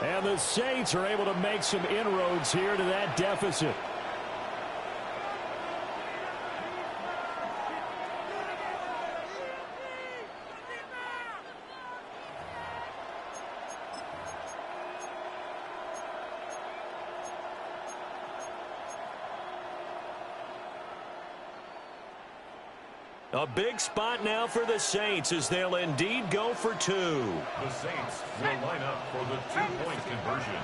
And the Saints are able to make some inroads here to that deficit. A big spot now for the Saints as they'll indeed go for two. The Saints will line up for the two-point conversion.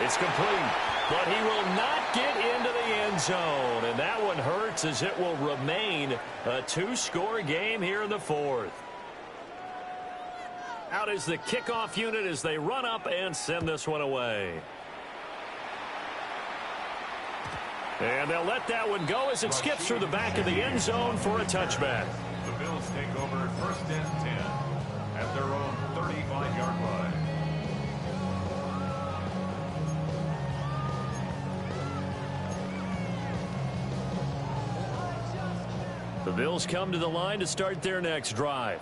It's complete, but he will not get into the end zone. And that one hurts as it will remain a two-score game here in the fourth. Out is the kickoff unit as they run up and send this one away. And they'll let that one go as it skips through the back of the end zone for a touchback. The Bills take over 1st and 10 at their own 35-yard line. The Bills come to the line to start their next drive.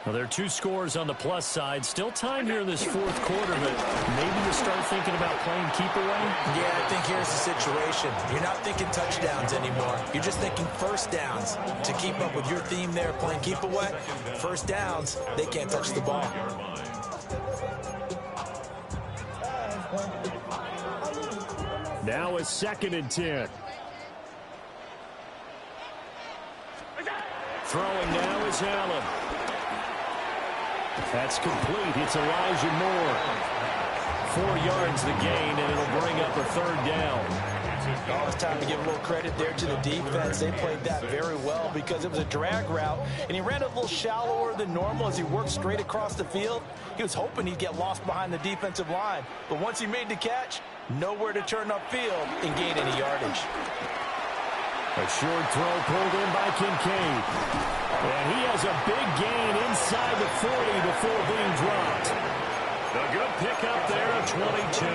Well, there are two scores on the plus side. Still time here in this fourth quarter, but maybe you start thinking about playing keep away? Yeah, I think here's the situation. You're not thinking touchdowns anymore. You're just thinking first downs. To keep up with your theme there, playing keep away, first downs, they can't touch the ball. Now a 2nd and 10. Throwing now is Allen. That's complete. It's Elijah Moore. 4 yards the gain, and it'll bring up a 3rd down. Oh, it's time to give a little credit there to the defense. They played that very well because it was a drag route, and he ran a little shallower than normal as he worked straight across the field. He was hoping he'd get lost behind the defensive line, but once he made the catch, nowhere to turn upfield and gain any yardage. A short throw pulled in by Kincaid. And he has a big gain inside the 40 before being dropped. A good pickup there of 22.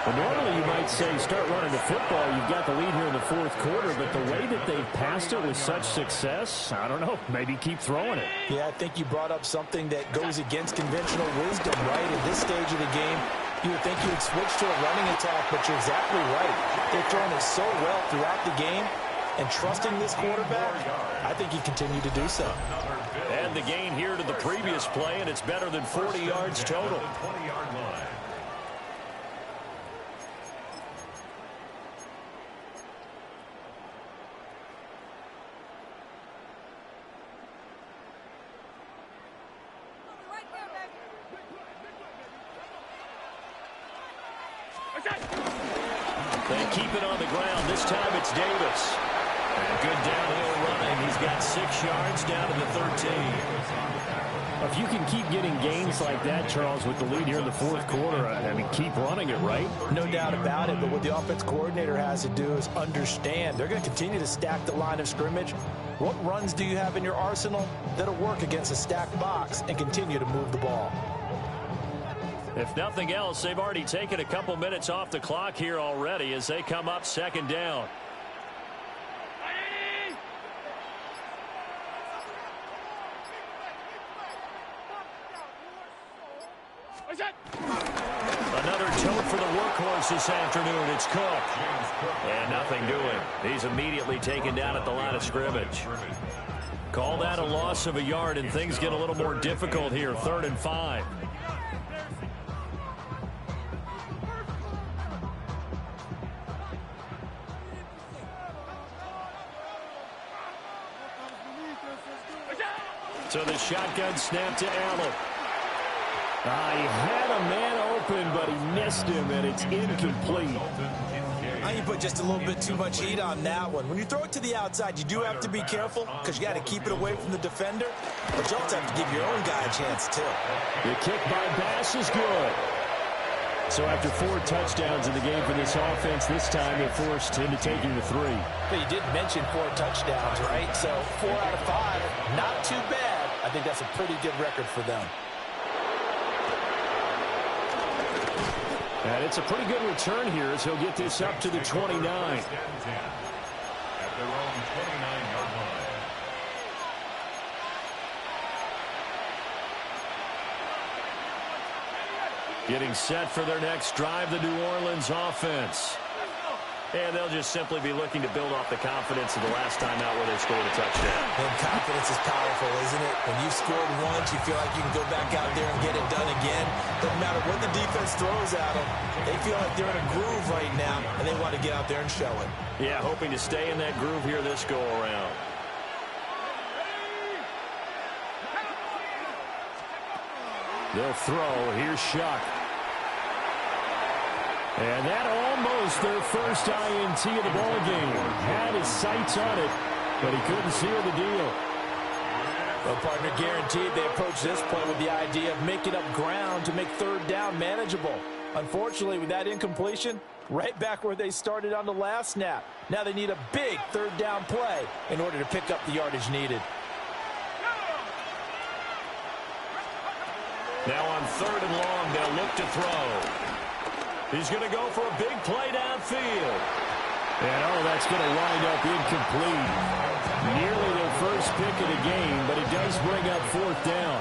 Well, normally you might say start running the football. You've got the lead here in the fourth quarter, but the way that they've passed it with such success, I don't know, maybe keep throwing it. Yeah, I think you brought up something that goes against conventional wisdom, right? At this stage of the game, you would think you would switch to a running attack, but you're exactly right. They've thrown it so well throughout the game, and trusting this quarterback, I think he continued to do so. And the gain here to the previous play, and it's better than 40 yards total. 20-yard line. They keep it on the ground. This time it's Davis. And good downhill running. He's got 6 yards down to the 13. If you can keep getting gains like that, Charles, with the lead here in the fourth quarter, I mean, keep running it, right? No doubt about it, but what the offense coordinator has to do is understand. They're going to continue to stack the line of scrimmage. What runs do you have in your arsenal that'll work against a stacked box and continue to move the ball? If nothing else, they've already taken a couple minutes off the clock here already as they come up 2nd down. Another tote for the workhorse this afternoon. It's Cook. And nothing doing. He's immediately taken down at the line of scrimmage. Call that a loss of a yard, and things get a little more difficult here. 3rd and 5. So the shotgun snap to Allen. He had a man open, but he missed him, and it's incomplete. I think you put just a little bit too much heat on that one. When you throw it to the outside, you do have to be careful because you got to keep it away from the defender, but you also have to give your own guy a chance, too. The kick by Bass is good. So after 4 touchdowns in the game for this offense, this time they're forced into taking the 3. But you did mention 4 touchdowns, right? So 4 out of 5, not too bad. I think that's a pretty good record for them. And it's a pretty good return here as he'll get this up to the 29. At their own 29-yard line. Getting set for their next drive, the New Orleans offense. And they'll just simply be looking to build off the confidence of the last time out where they scored a touchdown. And confidence is powerful, isn't it? When you've scored once, you feel like you can go back out there and get it done again. Doesn't matter what the defense throws at them. They feel like they're in a groove right now, and they want to get out there and show it. Yeah, hoping to stay in that groove here this go-around. They'll throw. Here's Shuck. And that almost their first INT of the ballgame. Had his sights on it, but he couldn't seal the deal. Well, partner, guaranteed they approach this play with the idea of making up ground to make third down manageable. Unfortunately, with that incompletion, right back where they started on the last snap. Now they need a big third down play in order to pick up the yardage needed. Now on 3rd and long, they'll look to throw. He's going to go for a big play downfield. And, that's going to wind up incomplete. Nearly their first pick of the game, but it does bring up 4th down.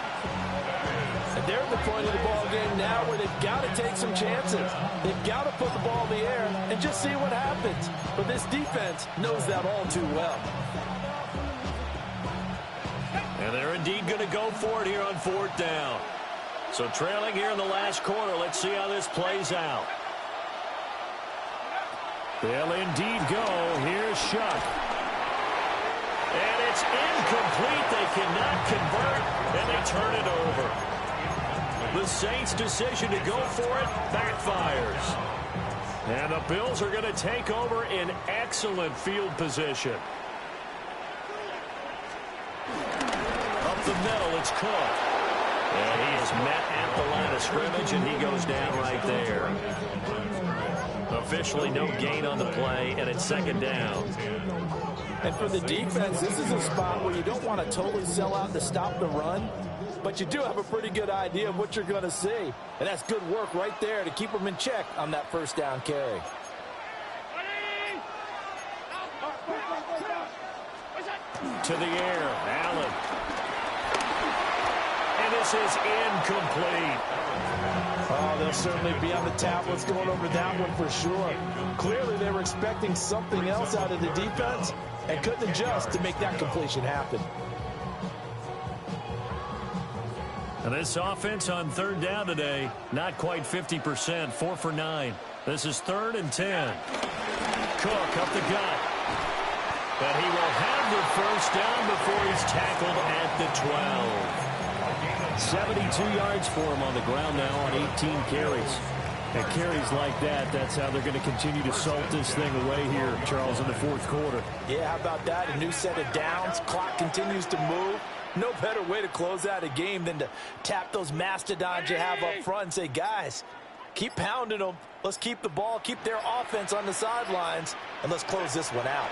And they're at the point of the ball game now where they've got to take some chances. They've got to put the ball in the air and just see what happens. But this defense knows that all too well. And they're indeed going to go for it here on 4th down. So trailing here in the last quarter. Let's see how this plays out. They'll indeed go. Here's Shuck. And it's incomplete. They cannot convert, and they turn it over. The Saints' decision to go for it backfires. And the Bills are going to take over in excellent field position. Up the middle, it's Cook. And he is met at the line of scrimmage, and he goes down right there. Officially no gain on the play, and it's 2nd down. And for the defense, this is a spot where you don't want to totally sell out to stop the run, but you do have a pretty good idea of what you're going to see. And that's good work right there to keep them in check on that 1st down carry. To the air, Allen. And this is incomplete. Oh, they'll certainly be on the tablets going over that one for sure. Clearly, they were expecting something else out of the defense and couldn't adjust to make that completion happen. And this offense on 3rd down today, not quite 50%, 4 for 9. This is 3rd and 10. Cook up the gut. But he will have the 1st down before he's tackled at the 12. 72 yards for him on the ground now on 18 carries. And carries like that, that's how they're going to continue to salt this thing away here, Charles, in the 4th quarter. Yeah, how about that? A new set of downs. Clock continues to move. No better way to close out a game than to tap those mastodons you have up front and say, guys, keep pounding them. Let's keep the ball, keep their offense on the sidelines, and let's close this one out.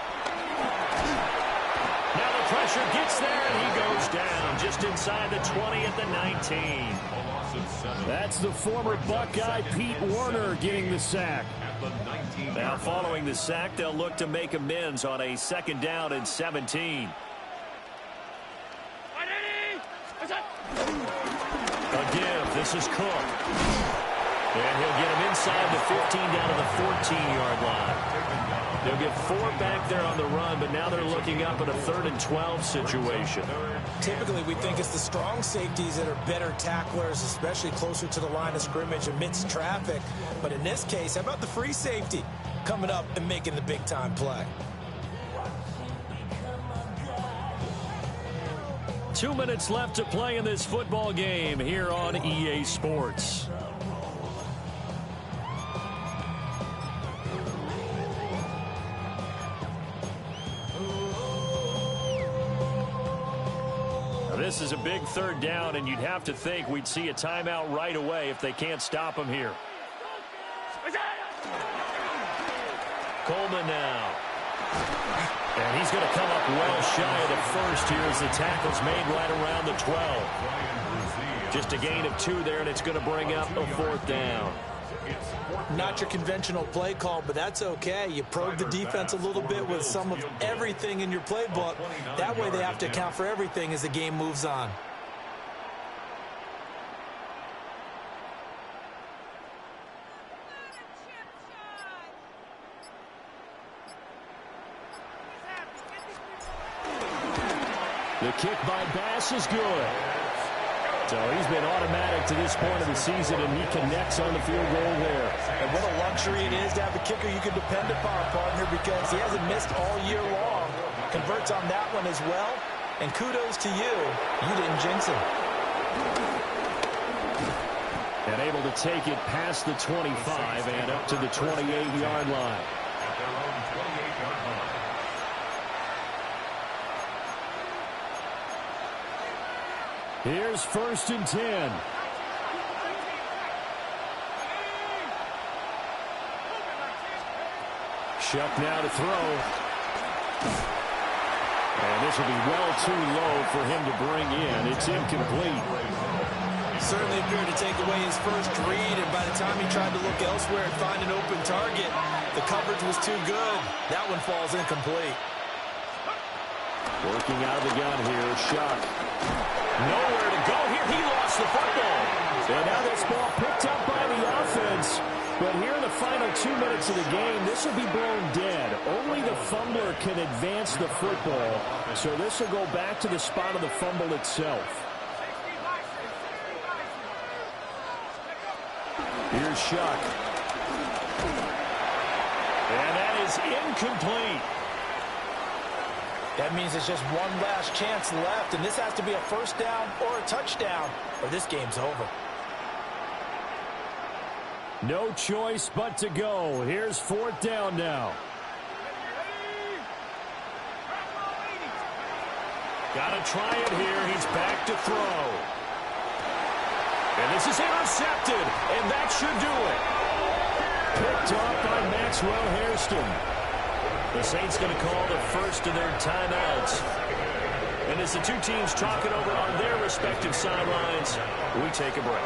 Now the pressure gets there, and he goes down just inside the 20 at the 19. That's the former Buckeye Pete Werner getting the sack. Now following the sack, they'll look to make amends on a 2nd down and 17. Again, this is Cook. And he'll get him inside the 15 down to the 14-yard line. They'll get 4 back there on the run, but now they're looking up at a 3rd and 12 situation. Typically, we think it's the strong safeties that are better tacklers, especially closer to the line of scrimmage amidst traffic. But in this case, how about the free safety coming up and making the big-time play? 2 minutes left to play in this football game here on EA Sports. This is a big 3rd down, and you'd have to think we'd see a timeout right away if they can't stop him here. Coleman now. And he's going to come up well shy of the 1st here as the tackle's made right around the 12. Just a gain of 2 there, and it's going to bring up a 4th down. Not your conventional play call, but that's okay. You probe the defense a little bit with some of everything in your playbook. That way they have to account for everything as the game moves on. The kick by Bass is good. So he's been automatic to this point of the season, and he connects on the field goal there. And what a luxury it is to have a kicker you can depend upon, partner, because he hasn't missed all year long. Converts on that one as well. And kudos to you. You didn't jinx him. And able to take it past the 25 and up to the 28-yard line. At their own 28-yard line. Here's 1st and 10. Shuck now to throw. And this will be well too low for him to bring in. It's incomplete. Certainly appeared to take away his first read, and by the time he tried to look elsewhere and find an open target, the coverage was too good. That one falls incomplete. Working out of the gun here, Shuck. Nowhere to go here. He lost the football. And now this ball picked up by the offense. But here in the final 2 minutes of the game, this will be blown dead. Only the fumbler can advance the football. So this will go back to the spot of the fumble itself. Here's Shuck. And that is incomplete. That means there's just one last chance left, and this has to be a first down or a touchdown, or this game's over. No choice but to go. Here's 4th down now. Got to try it here. He's back to throw. And this is intercepted, and that should do it. Picked off by Maxwell Hairston. The Saints going to call the first of their timeouts. And as the two teams talk it over on their respective sidelines, we take a break.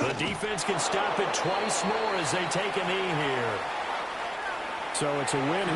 The defense can stop it twice more as they take a knee here. So it's a win here.